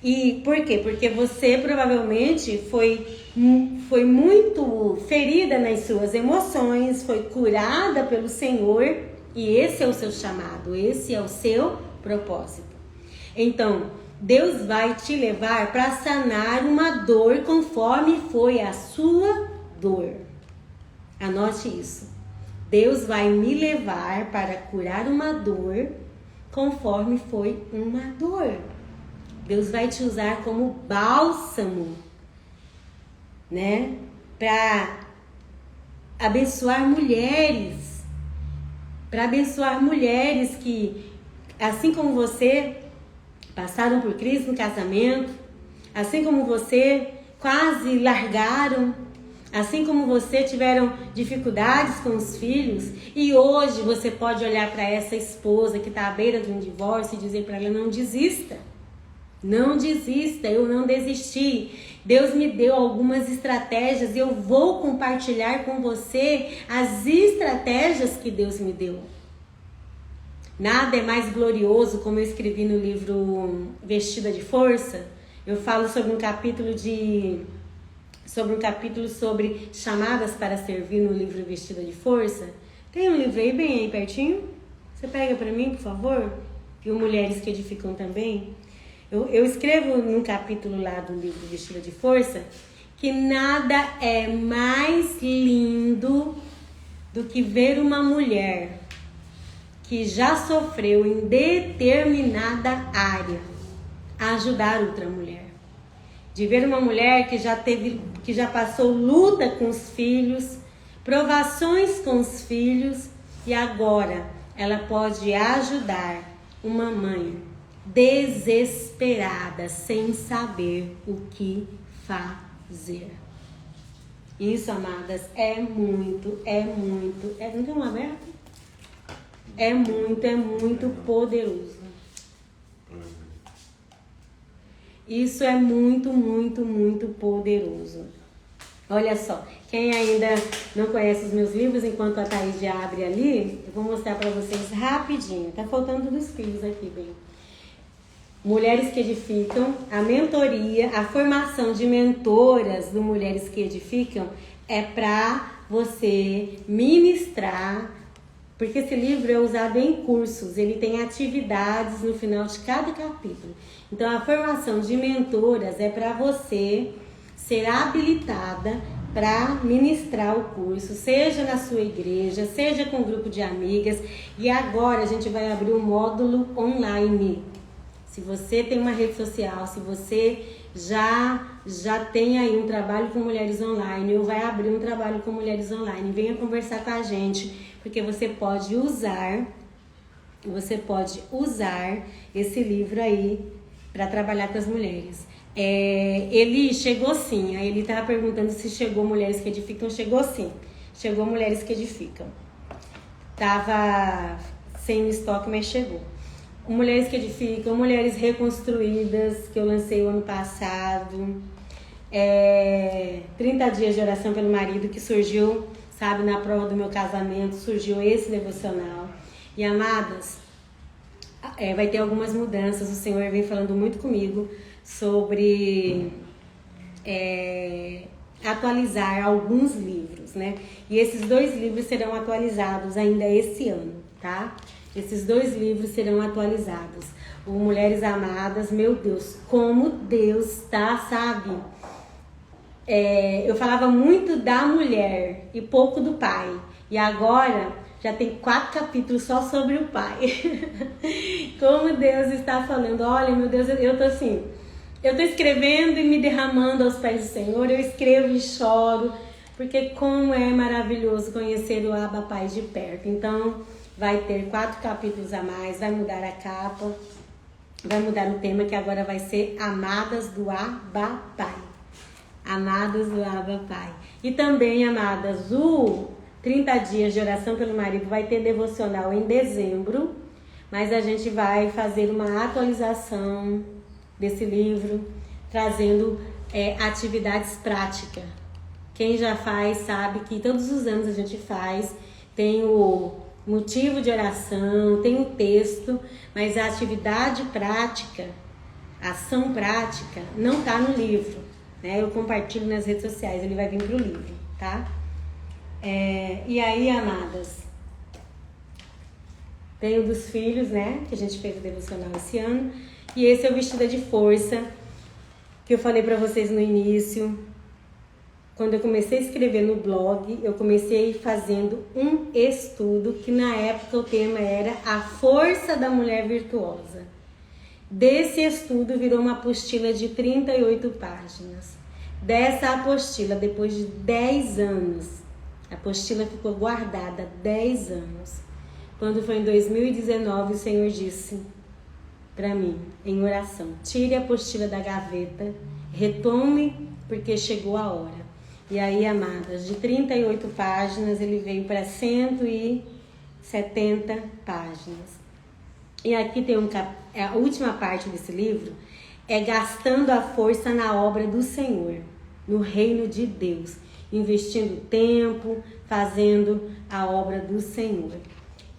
E por quê? Porque você provavelmente foi muito ferida nas suas emoções, foi curada pelo Senhor, e esse é o seu chamado, esse é o seu propósito. Então, Deus vai te levar para sanar uma dor conforme foi a sua dor. Anote isso. Deus vai me levar para curar uma dor conforme foi uma dor. Deus vai te usar como bálsamo, né? Para abençoar mulheres. Para abençoar mulheres que, assim como você, passaram por crise no casamento, assim como você, quase largaram, assim como você, tiveram dificuldades com os filhos, e hoje você pode olhar para essa esposa que está à beira de um divórcio e dizer para ela: não desista, não desista, eu não desisti. Deus me deu algumas estratégias e eu vou compartilhar com você as estratégias que Deus me deu. Nada é mais glorioso, como eu escrevi no livro Vestida de Força. Eu falo sobre um capítulo sobre chamadas para servir no livro Vestida de Força. Tem um livro aí bem aí pertinho? Você pega para mim, por favor? E o Mulheres que Edificam também. Eu escrevo num capítulo lá do livro Vestida de Força que nada é mais lindo do que ver uma mulher que já sofreu em determinada área ajudar outra mulher. De ver uma mulher que já passou luta com os filhos, provações com os filhos, e agora ela pode ajudar uma mãe desesperada, sem saber o que fazer. Isso, amadas, não tem um aberto? É muito poderoso. Isso é muito poderoso. Olha só, quem ainda não conhece os meus livros, enquanto a Thaís já abre ali, eu vou mostrar para vocês rapidinho. Tá faltando dos filhos aqui, bem. Mulheres que Edificam, a mentoria, a formação de mentoras do Mulheres que Edificam é para você ministrar, porque esse livro é usado em cursos, ele tem atividades no final de cada capítulo. Então, a formação de mentoras é para você ser habilitada para ministrar o curso, seja na sua igreja, seja com um grupo de amigas. E agora a gente vai abrir um módulo online. Se você tem uma rede social, se você já tem aí um trabalho com mulheres online, ou vai abrir um trabalho com mulheres online, venha conversar com a gente, porque você pode usar esse livro aí para trabalhar com as mulheres. Ele chegou sim, aí ele estava perguntando se chegou Mulheres que Edificam. Chegou sim, chegou Mulheres que Edificam. Tava sem estoque, mas chegou. Mulheres que Edificam, Mulheres Reconstruídas, que eu lancei o ano passado. 30 dias de oração pelo marido, que surgiu, sabe, na prova do meu casamento, surgiu esse devocional. E, amadas, vai ter algumas mudanças. O Senhor vem falando muito comigo sobre atualizar alguns livros, né? E esses 2 livros serão atualizados ainda esse ano, tá? Esses 2 livros serão atualizados. O Mulheres Amadas, meu Deus, como Deus tá, sabe? Eu falava muito da mulher e pouco do pai. E agora já tem 4 capítulos só sobre o Pai. Como Deus está falando, olha, meu Deus, eu tô assim, eu tô escrevendo e me derramando aos pés do Senhor, eu escrevo e choro, porque como é maravilhoso conhecer o Abba Pai de perto. Então, vai ter 4 capítulos a mais, vai mudar a capa, vai mudar o tema, que agora vai ser Amadas do Abba Pai. Amadas do Abba Pai. E também, amadas, o 30 dias de oração pelo marido vai ter devocional em dezembro, mas a gente vai fazer uma atualização desse livro, trazendo atividades práticas. Quem já faz sabe que todos os anos a gente faz, tem o motivo de oração, tem o texto, mas a atividade prática, a ação prática, não está no livro, né? Eu compartilho nas redes sociais, ele vai vir para o livro, tá? E aí, amadas, tem o dos filhos, né? Que a gente fez o devocional esse ano. E esse é o Vestida de Força, que eu falei para vocês no início. Quando eu comecei a escrever no blog, eu comecei fazendo um estudo que na época o tema era a força da mulher virtuosa. Desse estudo virou uma apostila de 38 páginas. Dessa apostila, depois de 10 anos, a apostila ficou guardada 10 anos. Quando foi em 2019, o Senhor disse para mim, em oração, tire a apostila da gaveta, retome, porque chegou a hora. E aí, amadas, de 38 páginas, ele veio para 170 páginas. E aqui tem a última parte desse livro, é gastando a força na obra do Senhor, no reino de Deus, investindo tempo, fazendo a obra do Senhor.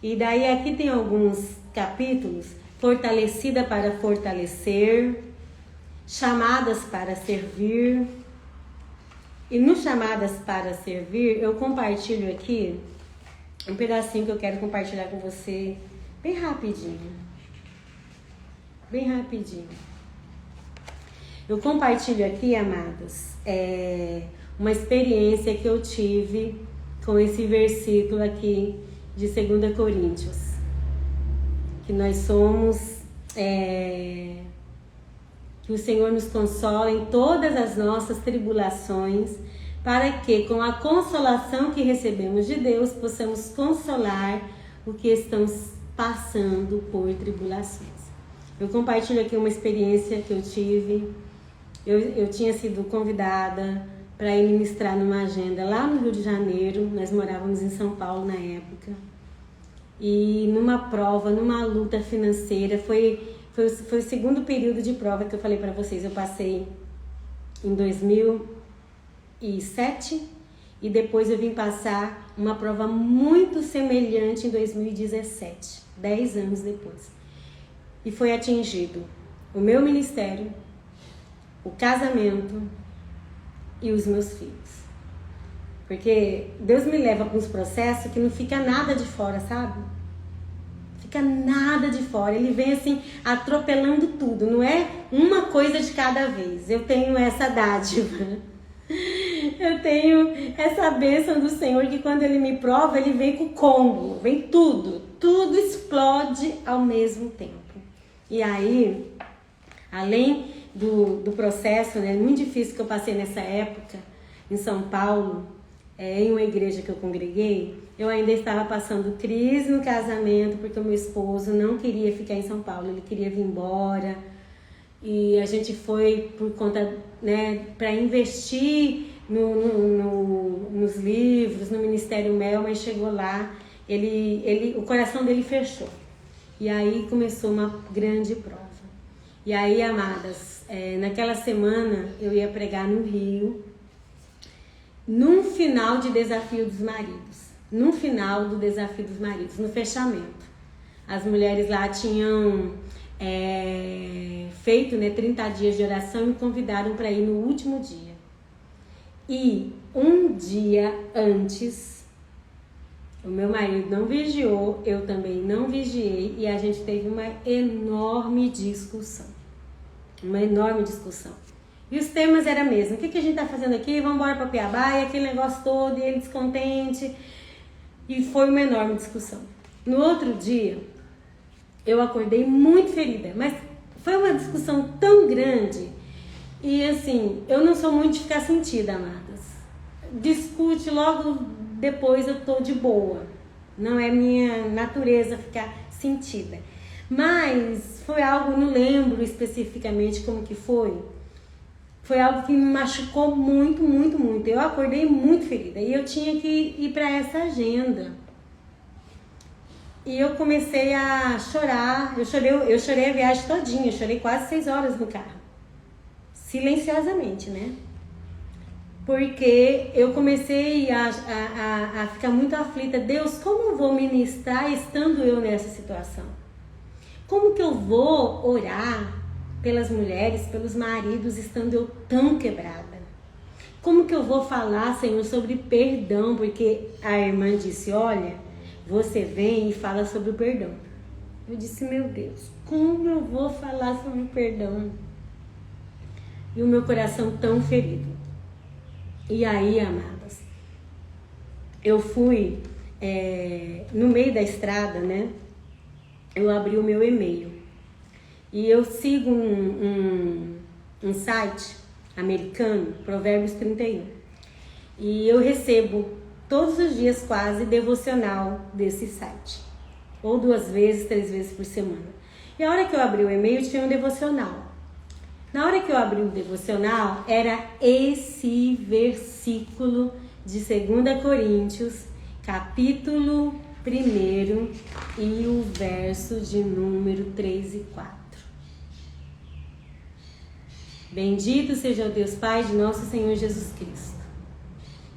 E daí aqui tem alguns capítulos, fortalecida para fortalecer, chamadas para servir. E no chamadas para servir, eu compartilho aqui um pedacinho que eu quero compartilhar com você bem rapidinho. Bem rapidinho. Eu compartilho aqui, amados, uma experiência que eu tive com esse versículo aqui de 2 Coríntios. Que nós somos... que o Senhor nos consola em todas as nossas tribulações, para que, com a consolação que recebemos de Deus, possamos consolar o que estão passando por tribulações. Eu compartilho aqui uma experiência que eu tive. Eu tinha sido convidada para ir ministrar numa agenda lá no Rio de Janeiro. Nós morávamos em São Paulo na época. E numa prova, numa luta financeira, foi o segundo período de prova que eu falei para vocês. Eu passei em 2007 e depois eu vim passar uma prova muito semelhante em 2017, 10 anos depois. E foi atingido o meu ministério, o casamento e os meus filhos. Porque Deus me leva para uns processos que não fica nada de fora, sabe? Fica nada de fora, ele vem assim atropelando tudo, não é uma coisa de cada vez. Eu tenho essa dádiva, eu tenho essa bênção do Senhor, que quando ele me prova, ele vem com o combo, vem tudo explode ao mesmo tempo. E aí, além do processo, né, muito difícil que eu passei nessa época em São Paulo, em uma igreja que eu congreguei, eu ainda estava passando crise no casamento, porque o meu esposo não queria ficar em São Paulo, ele queria vir embora. E a gente foi por conta, né, para investir nos livros, no Ministério Mel, mas chegou lá, o coração dele fechou. E aí começou uma grande prova. E aí, amadas, naquela semana eu ia pregar no Rio, num final de Desafio dos Maridos. No final do Desafio dos Maridos, no fechamento. As mulheres lá tinham feito, né, 30 dias de oração e me convidaram para ir no último dia. E um dia antes, o meu marido não vigiou, eu também não vigiei, e a gente teve uma enorme discussão. Uma enorme discussão. E os temas eram mesmo. O que a gente tá fazendo aqui? Vamos embora para Piabá, e aquele negócio todo, e ele descontente. E foi uma enorme discussão. No outro dia, eu acordei muito ferida, mas foi uma discussão tão grande. E assim, eu não sou muito de ficar sentida, amadas. Discute, logo depois eu tô de boa. Não é minha natureza ficar sentida. Mas foi algo, não lembro especificamente como que foi. Foi algo que me machucou muito, muito, muito. Eu acordei muito ferida e eu tinha que ir para essa agenda. E eu comecei a chorar. Eu chorei a viagem todinha. Eu chorei quase 6 horas no carro. Silenciosamente, né? Porque eu comecei a ficar muito aflita. Deus, como eu vou ministrar estando eu nessa situação? Como que eu vou orar pelas mulheres, pelos maridos, estando eu tão quebrada? Como que eu vou falar, Senhor, sobre perdão? Porque a irmã disse, olha, você vem e fala sobre o perdão. Eu disse, meu Deus, como eu vou falar sobre o perdão? E o meu coração tão ferido. E aí, amadas, eu fui no meio da estrada, né? Eu abri o meu e-mail. E eu sigo um site americano, Provérbios 31. E eu recebo todos os dias quase devocional desse site. Ou 2 vezes, 3 vezes por semana. E a hora que eu abri o e-mail tinha um devocional. Na hora que eu abri o devocional, era esse versículo de 2 Coríntios, capítulo 1 e o verso de número 3 e 4. Bendito seja o Deus Pai de nosso Senhor Jesus Cristo,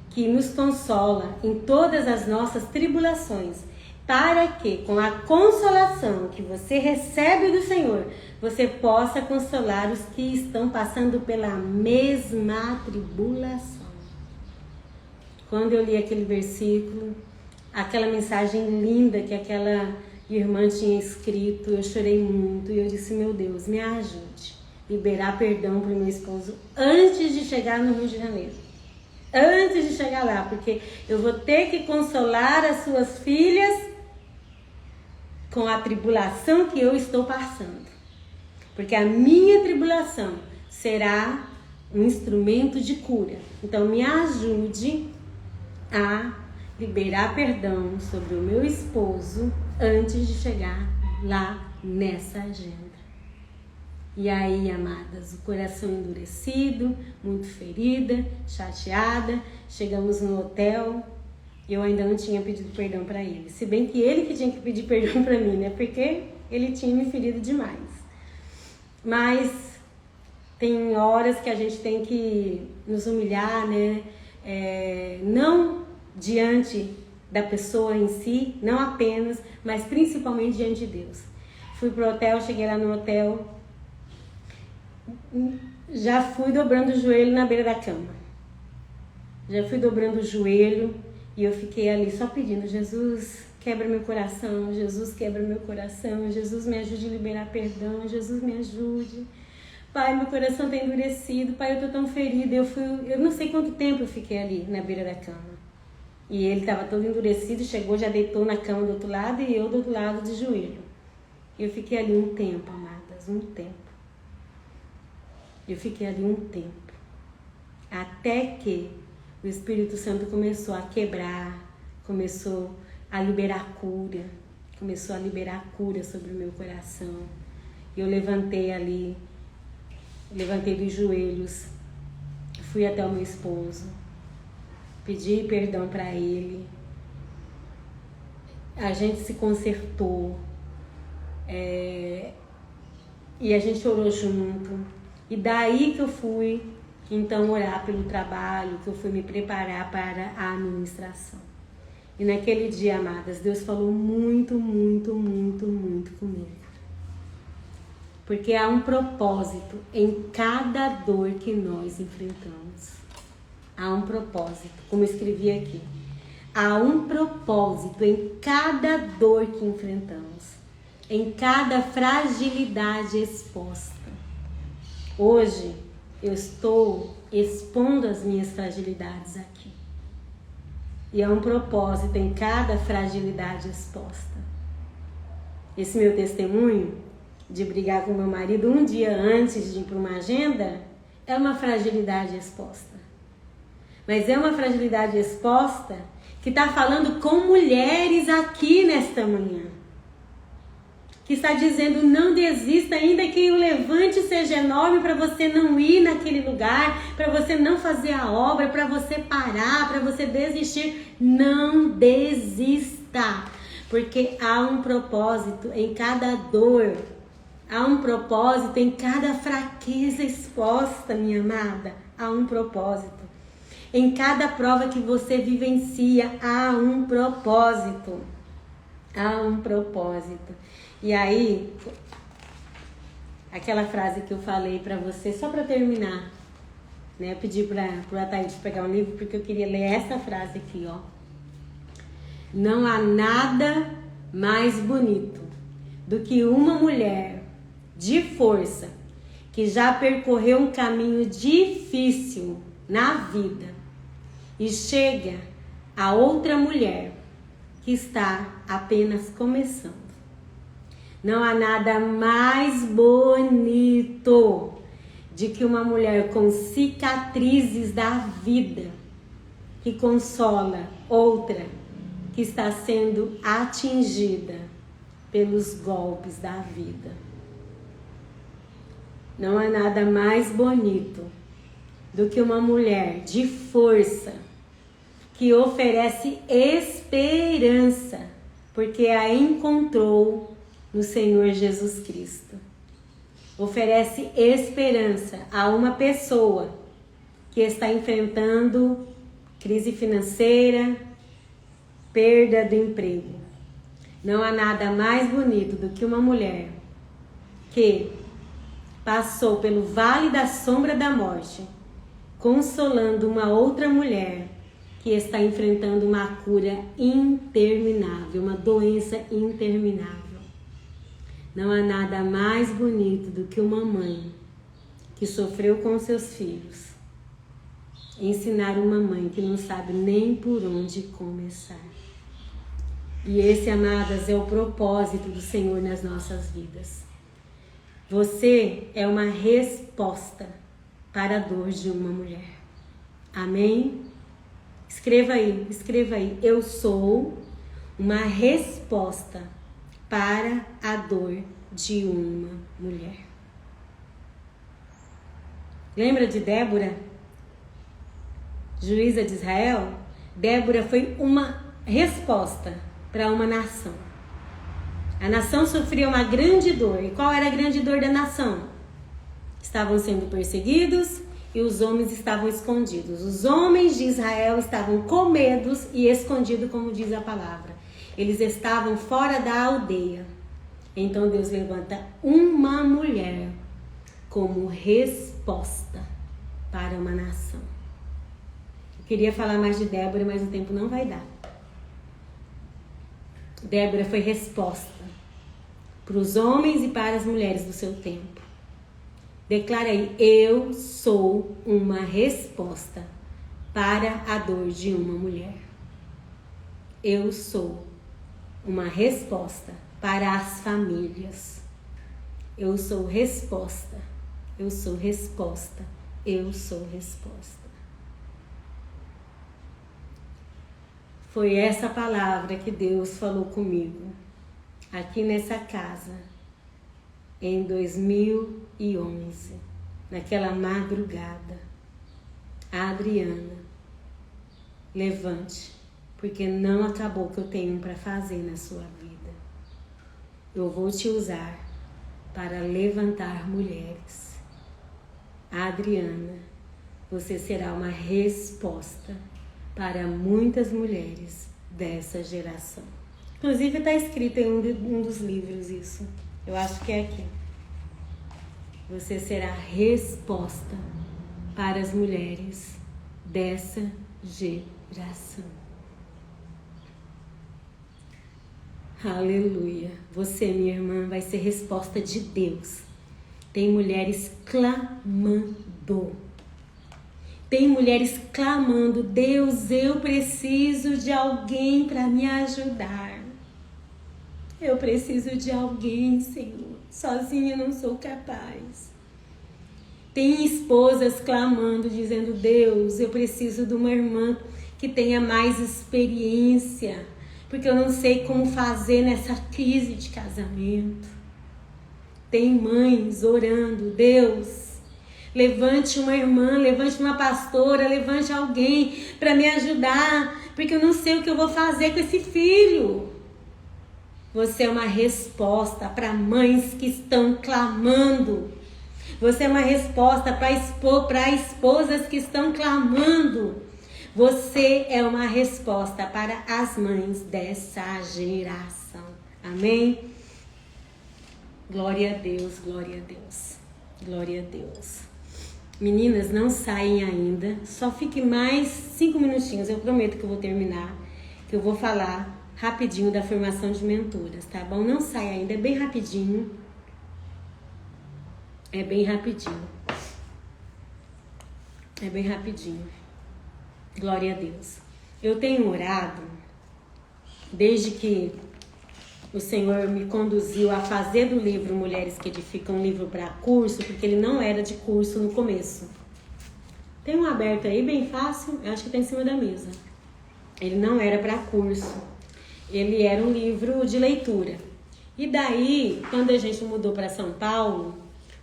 que nos consola em todas as nossas tribulações, para que, com a consolação que você recebe do Senhor, você possa consolar os que estão passando pela mesma tribulação. Quando eu li aquele versículo, aquela mensagem linda que aquela irmã tinha escrito, eu chorei muito e eu disse, meu Deus, me ajude a liberar perdão para o meu esposo antes de chegar no Rio de Janeiro. Antes de chegar lá, porque eu vou ter que consolar as suas filhas com a tribulação que eu estou passando. Porque a minha tribulação será um instrumento de cura. Então me ajude a liberar perdão sobre o meu esposo antes de chegar lá nessa agenda. E aí, amadas, o coração endurecido, muito ferida, chateada, chegamos no hotel. Eu ainda não tinha pedido perdão para ele. Se bem que ele que tinha que pedir perdão para mim, né? Porque ele tinha me ferido demais. Mas tem horas que a gente tem que nos humilhar, né? Não diante da pessoa em si, não apenas, mas principalmente diante de Deus. Fui pro hotel, cheguei lá no hotel, já fui dobrando o joelho na beira da cama. Já fui dobrando o joelho e eu fiquei ali só pedindo, Jesus, quebra meu coração, Jesus, quebra meu coração, Jesus, me ajude a liberar perdão, Jesus, me ajude. Pai, meu coração está endurecido, Pai, eu tô tão ferida. Eu não sei quanto tempo eu fiquei ali na beira da cama. E ele estava todo endurecido, chegou, já deitou na cama do outro lado e eu do outro lado de joelho. Eu fiquei ali um tempo, amadas, um tempo. Eu fiquei ali um tempo. Até que o Espírito Santo começou a quebrar, começou a liberar cura, começou a liberar cura sobre o meu coração. Eu levantei ali, levantei dos joelhos, fui até o meu esposo, pedi perdão para ele, a gente se consertou, e a gente orou junto, e daí que eu fui então orar pelo trabalho, que eu fui me preparar para a administração. E naquele dia, amadas, Deus falou muito, muito, muito, muito comigo. Porque há um propósito em cada dor que nós enfrentamos. Há um propósito, como eu escrevi aqui. Há um propósito em cada dor que enfrentamos, em cada fragilidade exposta. Hoje, eu estou expondo as minhas fragilidades aqui. E há um propósito em cada fragilidade exposta. Esse meu testemunho de brigar com meu marido um dia antes de ir para uma agenda é uma fragilidade exposta. Mas é uma fragilidade exposta que está falando com mulheres aqui nesta manhã. Que está dizendo, não desista, ainda que o levante seja enorme, para você não ir naquele lugar, para você não fazer a obra, para você parar, para você desistir. Não desista, porque há um propósito em cada dor, há um propósito em cada fraqueza exposta, minha amada, há um propósito. Em cada prova que você vivencia, há um propósito. Há um propósito. E aí, aquela frase que eu falei pra você, só pra terminar, né? Eu pedi pra Thaís pegar um livro, porque eu queria ler essa frase aqui, ó. Não há nada mais bonito do que uma mulher de força que já percorreu um caminho difícil na vida e chega a outra mulher que está apenas começando. Não há nada mais bonito de que uma mulher com cicatrizes da vida que consola outra que está sendo atingida pelos golpes da vida. Não há nada mais bonito do que uma mulher de força que oferece esperança, porque a encontrou no Senhor Jesus Cristo. Oferece esperança a uma pessoa que está enfrentando crise financeira, perda do emprego. Não há nada mais bonito do que uma mulher que passou pelo vale da sombra da morte, consolando uma outra mulher que está enfrentando uma cura interminável, uma doença interminável. Não há nada mais bonito do que uma mãe que sofreu com seus filhos ensinar uma mãe que não sabe nem por onde começar. E esse, amadas, é o propósito do Senhor nas nossas vidas. Você é uma resposta para a dor de uma mulher. Amém? Escreva aí. Eu sou uma resposta para a dor de uma mulher. Lembra de Débora, juíza de Israel? Débora foi uma resposta para uma nação. A nação sofria uma grande dor. E qual era a grande dor da nação? Estavam sendo perseguidos e os homens estavam escondidos. Os homens de Israel estavam com medo e escondidos, como diz a palavra. Eles estavam fora da aldeia. Então Deus levanta uma mulher como resposta para uma nação. Eu queria falar mais de Débora, mas o tempo não vai dar. Débora foi resposta para os homens e para as mulheres do seu tempo. Declara aí, eu sou uma resposta para a dor de uma mulher. Eu sou uma resposta para as famílias. Eu sou resposta. Eu sou resposta. Eu sou resposta. Foi essa palavra que Deus falou comigo aqui nessa casa em 2011, naquela madrugada. Adriana, levante, porque não acabou o que eu tenho para fazer na sua vida. Eu vou te usar para levantar mulheres. Adriana, você será uma resposta para muitas mulheres dessa geração. Inclusive está escrito em um dos livros isso. Eu acho que é aqui. Você será resposta para as mulheres dessa geração. Aleluia. Você, minha irmã, vai ser resposta de Deus. Tem mulheres clamando. Tem mulheres clamando: Deus, eu preciso de alguém para me ajudar. Eu preciso de alguém, Senhor. Sozinha eu não sou capaz. Tem esposas clamando, dizendo: Deus, eu preciso de uma irmã que tenha mais experiência, porque eu não sei como fazer nessa crise de casamento. Tem mães orando: Deus, levante uma irmã, levante uma pastora, levante alguém para me ajudar, porque eu não sei o que eu vou fazer com esse filho. Você é uma resposta para mães que estão clamando. Você é uma resposta para esposas que estão clamando. Você é uma resposta para as mães dessa geração. Amém? Glória a Deus, glória a Deus, glória a Deus. Meninas, não saem ainda. Só fique mais 5 minutinhos. Eu prometo que eu vou terminar. Que eu vou falar rapidinho da formação de mentoras, tá bom? Não sai ainda, é bem rapidinho. É bem rapidinho. É bem rapidinho. Glória a Deus. Eu tenho orado desde que o Senhor me conduziu a fazer do livro Mulheres que Edificam um livro para curso, porque ele não era de curso no começo. Tem um aberto aí, bem fácil, eu acho que tá em cima da mesa. Ele não era para curso, ele era um livro de leitura. E daí, quando a gente mudou para São Paulo,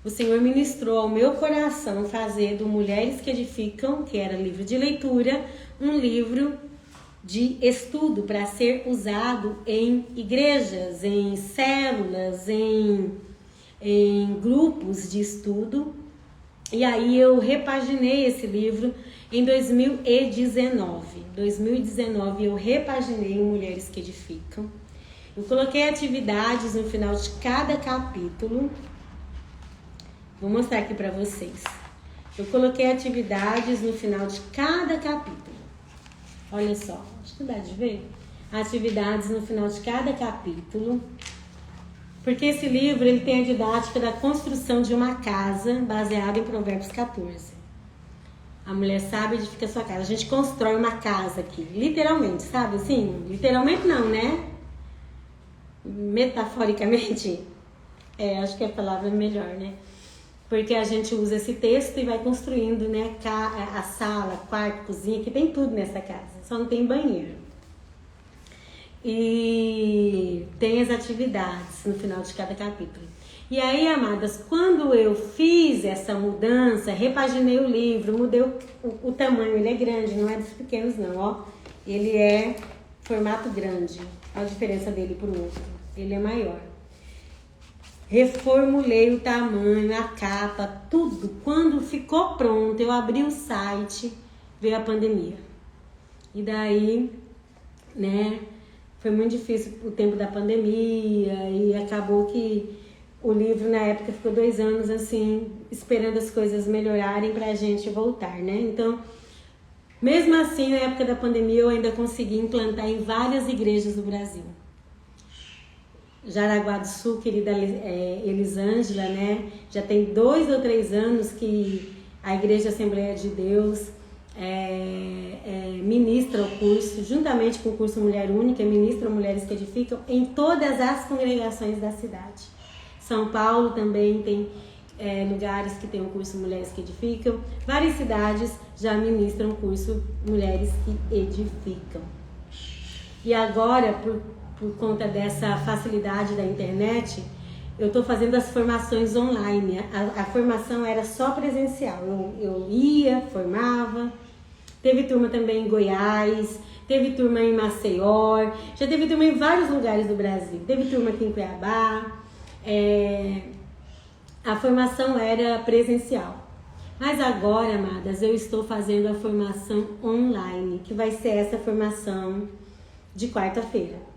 o Senhor ministrou ao meu coração fazer do Mulheres que Edificam, que era livro de leitura, um livro de estudo para ser usado em igrejas, em células, em grupos de estudo. E aí eu repaginei esse livro em 2019. 2019 eu repaginei o Mulheres que Edificam. Eu coloquei atividades no final de cada capítulo. Vou mostrar aqui para vocês. Eu coloquei atividades no final de cada capítulo. Olha só, acho que dá de ver. Atividades no final de cada capítulo. Porque esse livro ele tem a didática da construção de uma casa baseada em Provérbios 14. A mulher sabe edifica sua casa. A gente constrói uma casa aqui, literalmente, sabe assim? Literalmente não, né? Metaforicamente. Acho que a palavra é melhor, né? Porque a gente usa esse texto e vai construindo, né, a sala, quarto, cozinha, que tem tudo nessa casa, só não tem banheiro. E tem as atividades no final de cada capítulo. E aí, amadas, quando eu fiz essa mudança, repaginei o livro, mudei o tamanho, ele é grande, não é dos pequenos não, ó. Ele é formato grande, olha a diferença dele pro outro, ele é maior. Reformulei o tamanho, a capa, tudo. Quando ficou pronto, eu abri o site, veio a pandemia. E daí, né, foi muito difícil o tempo da pandemia e acabou que o livro na época ficou 2 anos assim, esperando as coisas melhorarem pra gente voltar, né? Então, mesmo assim, na época da pandemia, eu ainda consegui implantar em várias igrejas do Brasil. Jaraguá do Sul, querida Elisângela, né? Já tem 2 ou 3 anos que a Igreja Assembleia de Deus ministra o curso, juntamente com o curso Mulher Única, ministra Mulheres que Edificam em todas as congregações da cidade. São Paulo também tem lugares que tem o curso Mulheres que Edificam. Várias cidades já ministram o curso Mulheres que Edificam. E agora, por conta dessa facilidade da internet, eu estou fazendo as formações online. A formação era só presencial. Eu ia, formava. Teve turma também em Goiás, teve turma em Maceió, já teve turma em vários lugares do Brasil. Teve turma aqui em Cuiabá. A formação era presencial. Mas agora, amadas, eu estou fazendo a formação online, que vai ser essa formação de quarta-feira.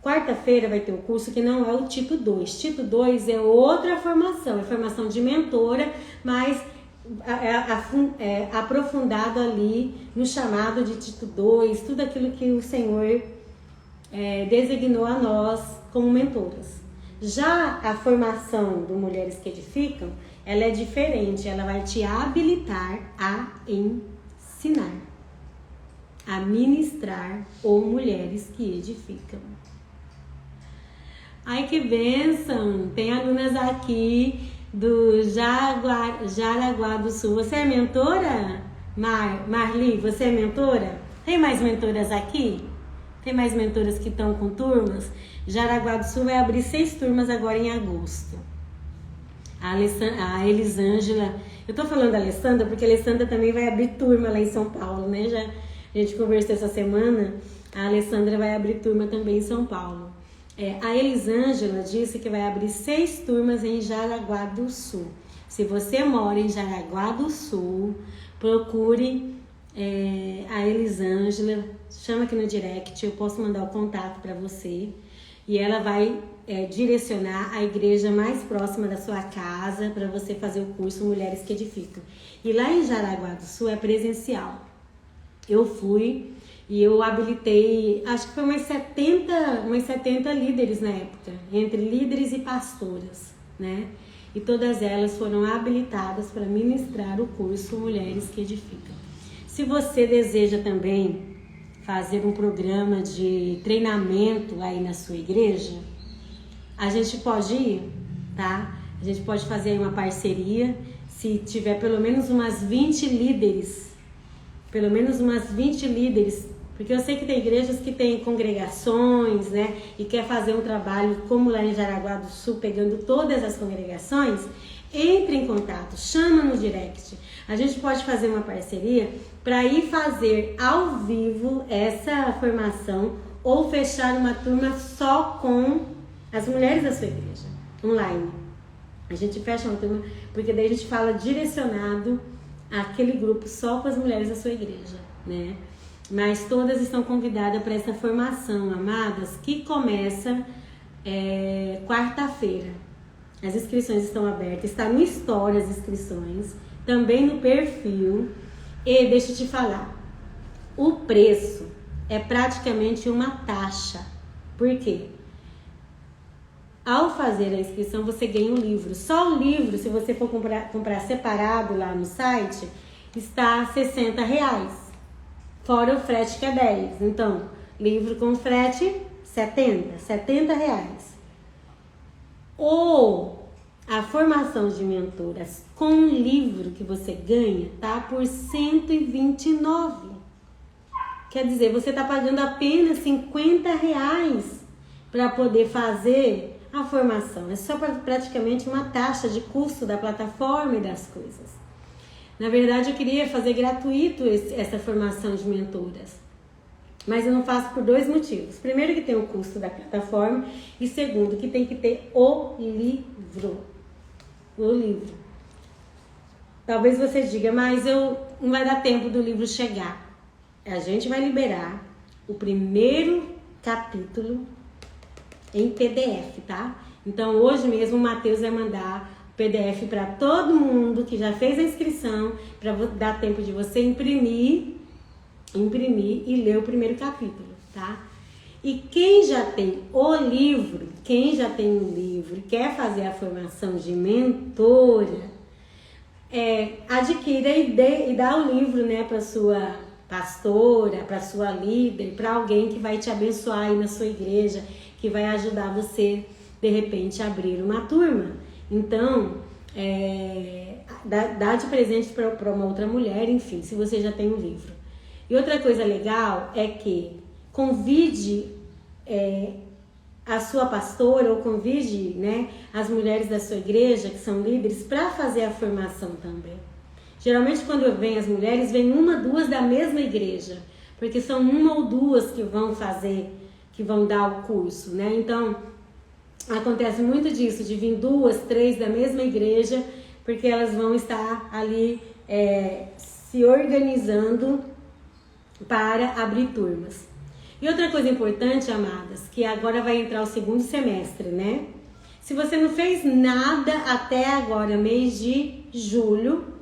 Quarta-feira vai ter um curso que não é o Tipo 2. Tipo 2 é outra formação, é formação de mentora, mas aprofundado ali no chamado de Tipo 2, tudo aquilo que o Senhor designou a nós como mentoras. Já a formação do Mulheres que Edificam, ela é diferente, ela vai te habilitar a ensinar, a ministrar ou mulheres que edificam. Ai, que bênção! Tem alunas aqui do Jaraguá do Sul. Você é mentora? Marli, você é mentora? Tem mais mentoras aqui? Tem mais mentoras que estão com turmas? Jaraguá do Sul vai abrir 6 turmas agora em agosto. A Elisângela, eu tô falando da Alessandra porque a Alessandra também vai abrir turma lá em São Paulo, né? A gente conversou essa semana, a Alessandra vai abrir turma também em São Paulo. A Elisângela disse que vai abrir 6 turmas em Jaraguá do Sul. Se você mora em Jaraguá do Sul, procure a Elisângela, chama aqui no direct, eu posso mandar o contato para você. E ela vai direcionar a igreja mais próxima da sua casa para você fazer o curso Mulheres que Edificam. E lá em Jaraguá do Sul é presencial. Eu fui e eu habilitei, acho que foi umas 70 líderes na época, entre líderes e pastoras, né? E todas elas foram habilitadas para ministrar o curso Mulheres que Edificam. Se você deseja também fazer um programa de treinamento aí na sua igreja, a gente pode ir, tá? A gente pode fazer aí uma parceria, se tiver pelo menos umas 20 líderes, porque eu sei que tem igrejas que têm congregações, né? E quer fazer um trabalho como lá em Jaraguá do Sul, pegando todas as congregações. Entre em contato, chama no direct. A gente pode fazer uma parceria para ir fazer ao vivo essa formação ou fechar uma turma só com as mulheres da sua igreja, online. A gente fecha uma turma, porque daí a gente fala direcionado àquele grupo só com as mulheres da sua igreja, né? Mas todas estão convidadas para essa formação, amadas, que começa quarta-feira. As inscrições estão abertas, está no Story as inscrições, também no perfil. E deixa eu te falar, o preço é praticamente uma taxa. Por quê? Ao fazer a inscrição, você ganha um livro. Só o livro, se você for comprar separado lá no site, está R$60. Fora o frete que é 10. Então, livro com frete, R$70. Ou a formação de mentoras com um livro que você ganha tá por R$129. Quer dizer, você tá pagando apenas R$50 para poder fazer a formação. É só praticamente uma taxa de custo da plataforma e das coisas. Na verdade, eu queria fazer gratuito essa formação de mentoras. Mas eu não faço por 2 motivos. Primeiro, que tem o custo da plataforma. E segundo, que tem que ter o livro. O livro. Talvez você diga, mas não vai dar tempo do livro chegar. A gente vai liberar o primeiro capítulo em PDF, tá? Então, hoje mesmo o Matheus vai mandar o PDF para todo mundo que já fez a inscrição, para dar tempo de você imprimir e ler o primeiro capítulo, tá? E quem já tem o livro, quer fazer a formação de mentora, adquira e dá o livro, né, para sua pastora, para sua líder, para alguém que vai te abençoar aí na sua igreja, que vai ajudar você, de repente, a abrir uma turma. Então, dá de presente para uma outra mulher, enfim, se você já tem um livro. E outra coisa legal é que convide a sua pastora ou convide, né, as mulheres da sua igreja, que são líderes, para fazer a formação também. Geralmente, quando vem as mulheres, vem 1, 2 da mesma igreja, porque são 1 ou 2 que vão dar o curso, né? Então, acontece muito disso, de vir 2, 3 da mesma igreja, porque elas vão estar ali se organizando para abrir turmas. E outra coisa importante, amadas, que agora vai entrar o 2º semestre, né? Se você não fez nada até agora, mês de julho,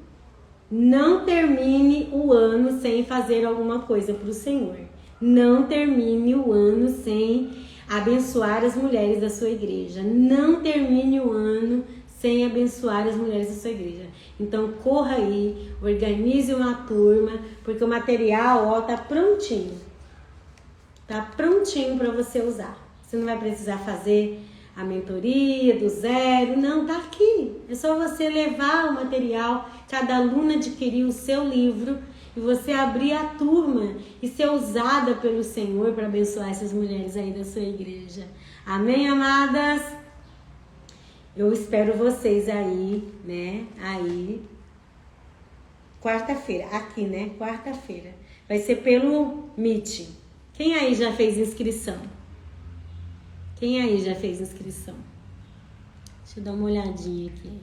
não termine o ano sem fazer alguma coisa para o Senhor. Não termine o ano sem abençoar as mulheres da sua igreja. Não termine o ano sem abençoar as mulheres da sua igreja. Então corra aí, organize uma turma, porque o material, ó, tá prontinho. Tá prontinho para você usar. Você não vai precisar fazer a mentoria do zero, não, tá aqui. É só você levar o material, cada aluna adquirir o seu livro e você abrir a turma e ser usada pelo Senhor para abençoar essas mulheres aí da sua igreja. Amém, amadas? Eu espero vocês aí, né? Aí, quarta-feira, aqui, né? Quarta-feira. Vai ser pelo Meet. Quem aí já fez inscrição? Quem aí já fez inscrição? Deixa eu dar uma olhadinha aqui.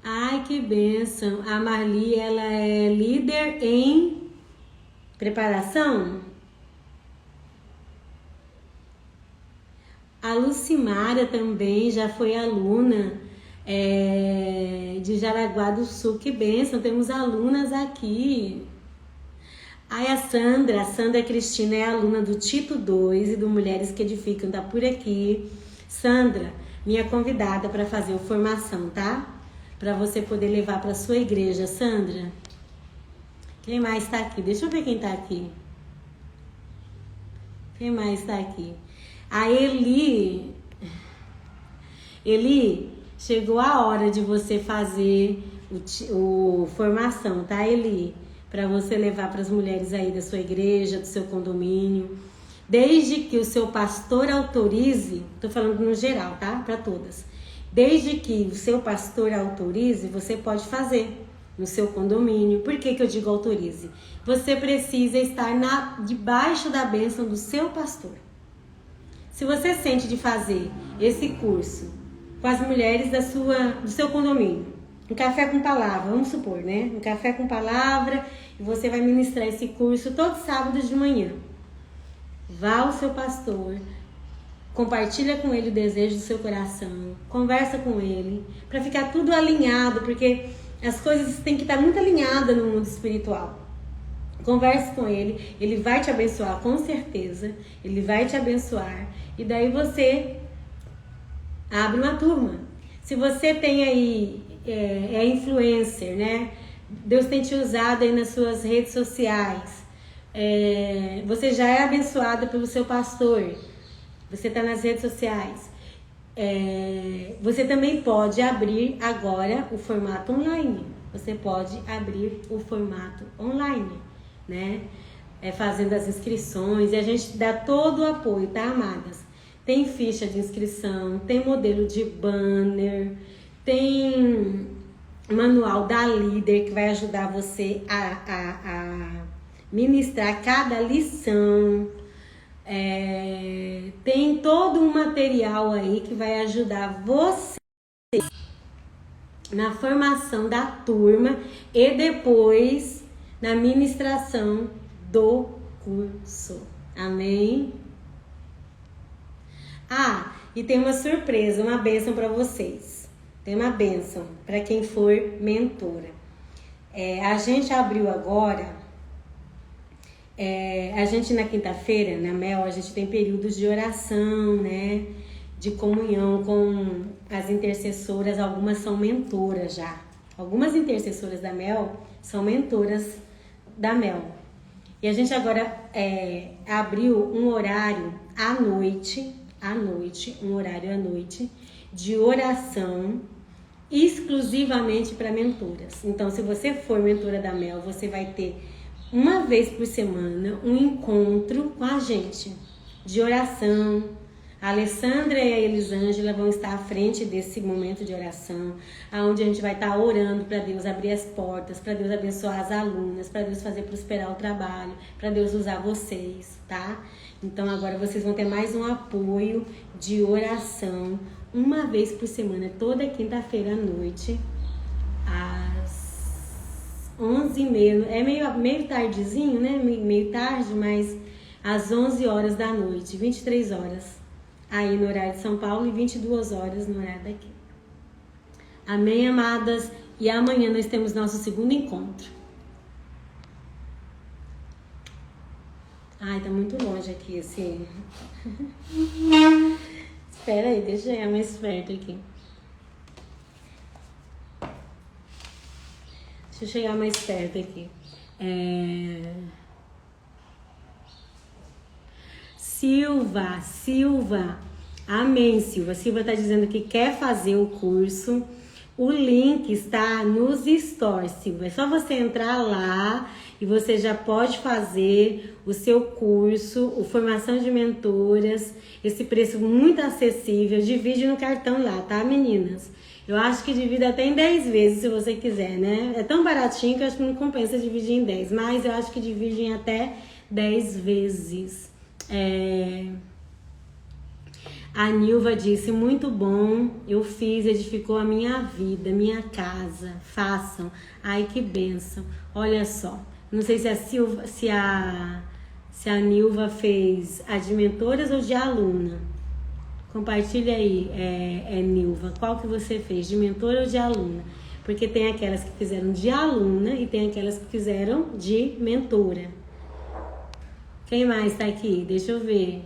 Ai, que bênção. A Marli, ela é líder em preparação? A Lucimara também já foi aluna de Jaraguá do Sul. Que bênção, temos alunas aqui. Ai, a Sandra Cristina é aluna do Tito 2 e do Mulheres que Edificam, tá por aqui. Sandra, minha convidada para fazer a formação, tá? Para você poder levar para sua igreja, Sandra. Quem mais está aqui? Deixa eu ver quem está aqui. Quem mais está aqui? A Eli, chegou a hora de você fazer o formação, tá, Eli? Para você levar para as mulheres aí da sua igreja, do seu condomínio. Desde que o seu pastor autorize, tô falando no geral, tá? Para todas. Desde que o seu pastor autorize, você pode fazer no seu condomínio. Por que eu digo autorize? Você precisa estar debaixo da bênção do seu pastor. Se você sente de fazer esse curso com as mulheres do seu condomínio, um café com palavra, vamos supor, né? Um café com palavra, e você vai ministrar esse curso todo sábado de manhã. Vá ao seu pastor, compartilha com ele o desejo do seu coração, conversa com ele, para ficar tudo alinhado, porque as coisas têm que estar muito alinhadas no mundo espiritual. Converse com ele, ele vai te abençoar, com certeza, ele vai te abençoar, e daí você abre uma turma. Se você tem aí, é influencer, né? Deus tem te usado aí nas suas redes sociais, você já é abençoada pelo seu pastor, você está nas redes sociais, você também pode abrir agora o formato online. Você pode abrir o formato online, né? Fazendo as inscrições, e a gente dá todo o apoio, tá, amadas? Tem ficha de inscrição, tem modelo de banner, tem manual da líder que vai ajudar você a ministrar cada lição. Tem todo um material aí que vai ajudar você na formação da turma e depois na ministração do curso. Amém? E tem uma surpresa, uma bênção para vocês. Tem uma bênção para quem for mentora. A gente abriu agora, a gente na quinta-feira, na Mel, a gente tem períodos de oração, né? De comunhão com as intercessoras, algumas são mentoras já. Algumas intercessoras da Mel são mentoras da Mel. E a gente agora abriu um horário à noite, um horário à noite, de oração exclusivamente para mentoras. Então, se você for mentora da Mel, você vai ter uma vez por semana um encontro com a gente de oração. A Alessandra e a Elisângela vão estar à frente desse momento de oração, onde a gente vai estar orando para Deus abrir as portas, para Deus abençoar as alunas, para Deus fazer prosperar o trabalho, para Deus usar vocês, tá? Então agora vocês vão ter mais um apoio de oração, uma vez por semana, toda quinta-feira à noite, às 11h30, meio tardezinho, né? Meio tarde, mas às 11 horas da noite, 23 horas. Aí no horário de São Paulo e 22 horas no horário daqui. Amém, amadas? E amanhã nós temos nosso segundo encontro. Ai, tá muito longe aqui esse. Espera aí, deixa eu chegar mais perto aqui. Deixa eu chegar mais perto aqui. Silva. Amém, Silva. Silva tá dizendo que quer fazer o curso. O link está nos stores, Silva. É só você entrar lá e você já pode fazer o seu curso, o Formação de Mentoras. Esse preço muito acessível. Divide no cartão lá, tá, meninas? Eu acho que divide até em 10 vezes, se você quiser, né? É tão baratinho que eu acho que não compensa dividir em 10. Mas eu acho que divide em até 10 vezes. A Nilva disse, muito bom, eu fiz, edificou a minha vida, minha casa, façam. Ai, que bênção. Olha só, não sei se a Nilva fez a de mentoras ou de aluna. Compartilha aí, Nilva, qual que você fez, de mentora ou de aluna? Porque tem aquelas que fizeram de aluna e tem aquelas que fizeram de mentora. Quem mais tá aqui? Deixa eu ver.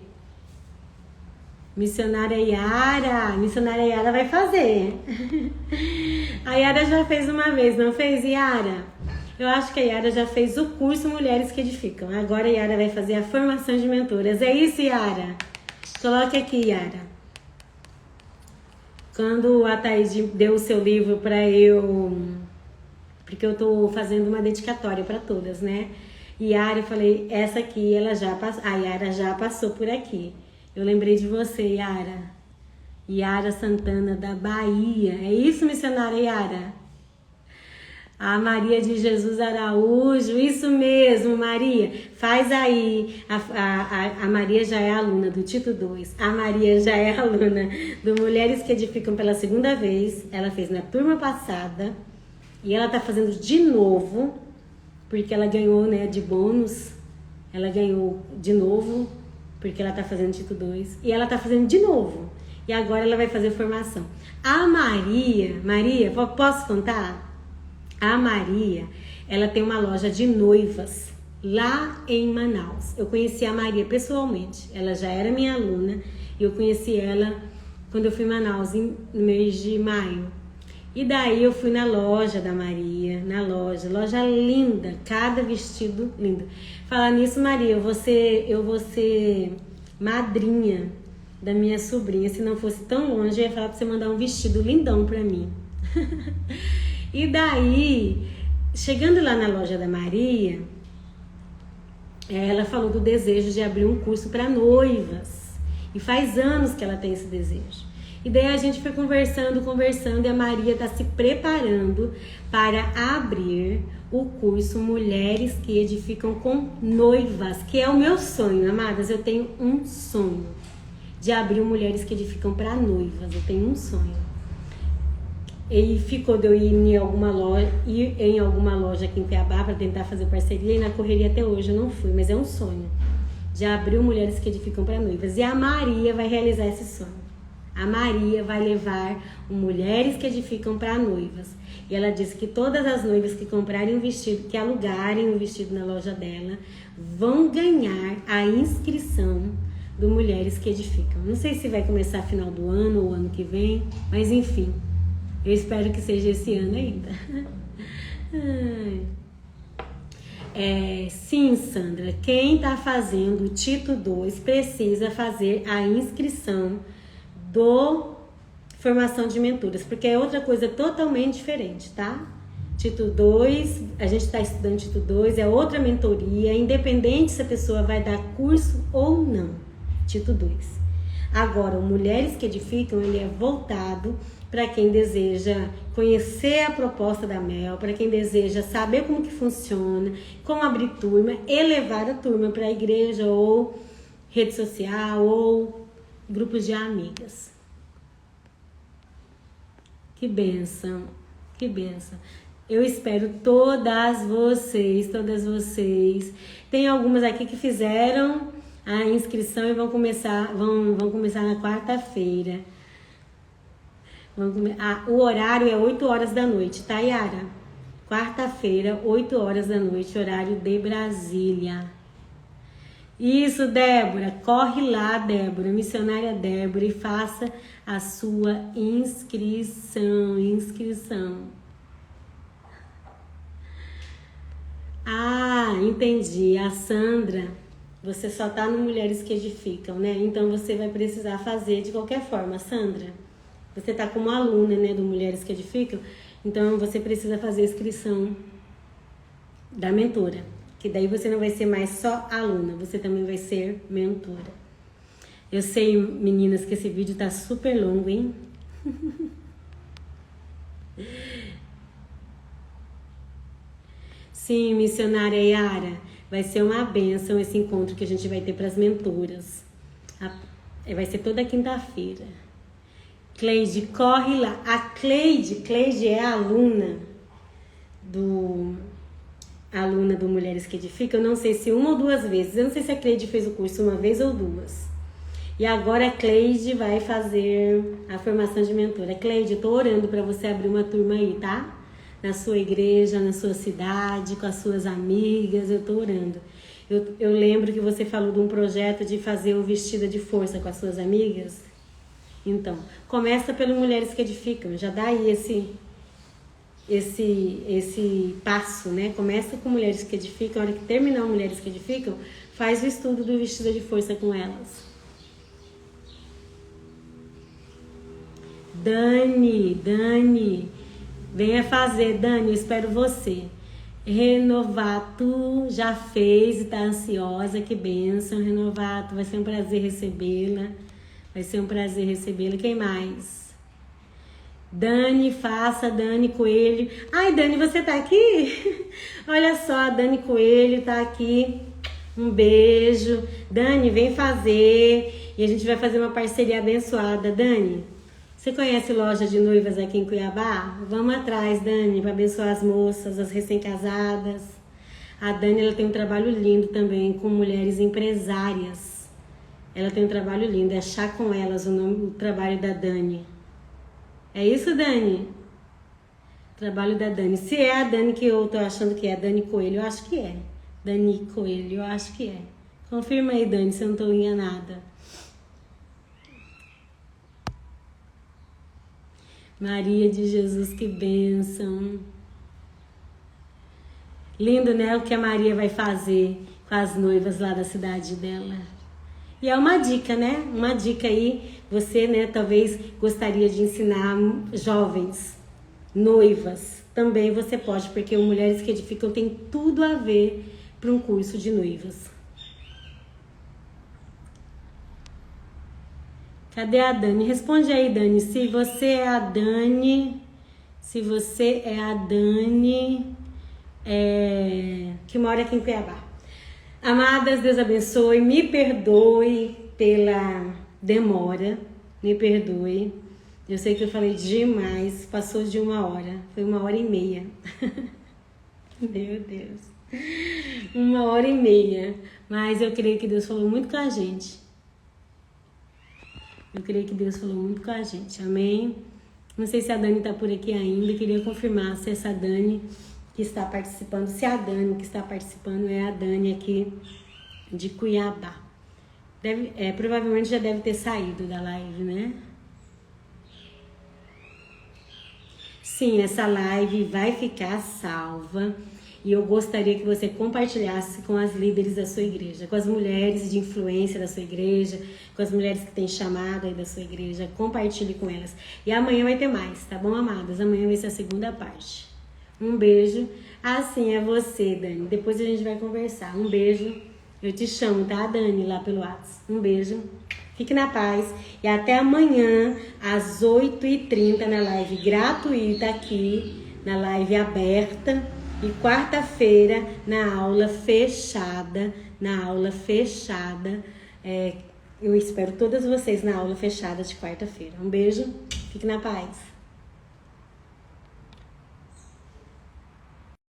Missionária Yara vai fazer. A Yara já fez uma vez, não fez, Yara? Eu acho que a Yara já fez o curso Mulheres que Edificam. Agora a Yara vai fazer a formação de mentoras. É isso, Yara? Coloque aqui, Yara. Quando a Thaís deu o seu livro para eu... Porque eu tô fazendo uma dedicatória para todas, né? Yara, eu falei, essa aqui, ela já passou. A Yara já passou por aqui. Eu lembrei de você, Yara. Yara Santana, da Bahia. É isso, missionária Yara? A Maria de Jesus Araújo. Isso mesmo, Maria. Faz aí. A Maria já é aluna do Tito 2. A Maria já é aluna do Mulheres que Edificam pela segunda vez. Ela fez na turma passada. E ela tá fazendo de novo. Porque ela ganhou, né, de bônus. Ela ganhou de novo. Porque ela tá fazendo Tito 2. E ela tá fazendo de novo. E agora ela vai fazer formação. A Maria, posso contar? A Maria, ela tem uma loja de noivas lá em Manaus. Eu conheci a Maria pessoalmente. Ela já era minha aluna. E eu conheci ela quando eu fui em Manaus, no mês de maio. E daí eu fui na loja da Maria, loja linda, cada vestido lindo. Falar nisso, Maria, eu vou ser madrinha da minha sobrinha. Se não fosse tão longe, eu ia falar pra você mandar um vestido lindão pra mim. E daí, chegando lá na loja da Maria, ela falou do desejo de abrir um curso para noivas. E faz anos que ela tem esse desejo. E daí a gente foi conversando, e a Maria está se preparando para abrir o curso Mulheres que Edificam com Noivas, que é o meu sonho, amadas. Eu tenho um sonho de abrir o Mulheres que Edificam para noivas. Eu tenho um sonho. E ficou de eu ir em alguma loja aqui em Cuiabá para tentar fazer parceria, e na correria até hoje eu não fui, mas é um sonho de abrir o Mulheres que Edificam para noivas. E a Maria vai realizar esse sonho. A Maria vai levar o Mulheres que Edificam para noivas. E ela disse que todas as noivas que comprarem um vestido, que alugarem um vestido na loja dela, vão ganhar a inscrição do Mulheres que Edificam. Não sei se vai começar final do ano ou ano que vem, mas enfim, eu espero que seja esse ano ainda. Sim, Sandra, quem está fazendo o Tito 2 precisa fazer a inscrição do Formação de Mentoras, porque é outra coisa totalmente diferente, tá? Tito 2, a gente está estudando Tito 2, é outra mentoria, independente se a pessoa vai dar curso ou não. Tito 2. Agora, o Mulheres que Edificam, ele é voltado para quem deseja conhecer a proposta da Mel, para quem deseja saber como que funciona, como abrir turma, elevar a turma para a igreja ou rede social ou grupos de amigas. Que bênção, que bênção. Eu espero todas vocês. Tem algumas aqui que fizeram a inscrição e vão começar na quarta-feira. O horário é 8 horas da noite, tá, Yara? Quarta-feira, 8 horas da noite, horário de Brasília. Isso, Débora. Corre lá, Débora, missionária Débora, e faça a sua inscrição. Ah, entendi. A Sandra, você só tá no Mulheres que Edificam, né? Então você vai precisar fazer de qualquer forma, Sandra. Você tá como aluna, né, do Mulheres que Edificam, então você precisa fazer a inscrição da mentora. Que daí você não vai ser mais só aluna, você também vai ser mentora. Eu sei, meninas, que esse vídeo tá super longo, hein? Sim, missionária Yara, vai ser uma bênção esse encontro que a gente vai ter para as mentoras. Vai ser toda quinta-feira. Cleide, corre lá. A Cleide é a aluna do Mulheres que Edificam. Eu não sei se uma ou duas vezes. Eu não sei se a Cleide fez o curso uma vez ou duas. E agora a Cleide vai fazer a formação de mentora. Cleide, eu tô orando para você abrir uma turma aí, tá? Na sua igreja, na sua cidade, com as suas amigas, eu tô orando. Eu lembro que você falou de um projeto de fazer o Vestida de Força com as suas amigas. Então, começa pelo Mulheres que Edificam, já dá aí esse passo, né? Começa com Mulheres que Edificam, a hora que terminar Mulheres que Edificam, faz o estudo do Vestida de Força com elas. Dani, venha fazer, Dani, eu espero você. Renovato já fez e tá ansiosa, que bênção, Renovato, vai ser um prazer recebê-la. Vai ser um prazer recebê-la. Quem mais? Dani, Dani Coelho. Ai, Dani, você tá aqui? Olha só, a Dani Coelho tá aqui. Um beijo. Dani, vem fazer. E a gente vai fazer uma parceria abençoada. Dani, você conhece loja de noivas aqui em Cuiabá? Vamos atrás, Dani, para abençoar as moças, as recém-casadas. A Dani, ela tem um trabalho lindo também com mulheres empresárias. Ela tem um trabalho lindo, é Chá com Elas, o trabalho da Dani. É isso, Dani? Trabalho da Dani. Se é a Dani que eu tô achando que é, Dani Coelho, eu acho que é. Dani Coelho, eu acho que é. Confirma aí, Dani, se eu não tô enganada. Maria de Jesus, que bênção. Lindo, né, o que a Maria vai fazer com as noivas lá da cidade dela. E é uma dica, né? Uma dica aí, você, né, talvez gostaria de ensinar jovens, noivas. Também você pode, porque o Mulheres que Edificam tem tudo a ver para um curso de noivas. Cadê a Dani? Responde aí, Dani. Se você é a Dani, que mora aqui em Cuiabá. Amadas, Deus abençoe. Me perdoe pela demora. Me perdoe. Eu sei que eu falei demais. Passou de 1 hora. Foi 1h30. Meu Deus. 1h30. Mas eu creio que Deus falou muito com a gente. Eu creio que Deus falou muito com a gente. Amém? Não sei se a Dani tá por aqui ainda. Queria confirmar se essa Dani que está participando, se a Dani que está participando é a Dani aqui de Cuiabá. Provavelmente já deve ter saído da live, né? Sim, essa live vai ficar salva. E eu gostaria que você compartilhasse com as líderes da sua igreja, com as mulheres de influência da sua igreja, com as mulheres que têm chamado aí da sua igreja. Compartilhe com elas. E amanhã vai ter mais, tá bom, amadas? Amanhã vai ser a segunda parte. Um beijo. Sim, é você, Dani. Depois a gente vai conversar. Um beijo. Eu te chamo, tá, Dani, lá pelo WhatsApp. Um beijo. Fique na paz. E até amanhã, às 8h30, na live gratuita aqui, na live aberta. E quarta-feira, na aula fechada. Eu espero todas vocês na aula fechada de quarta-feira. Um beijo. Fique na paz.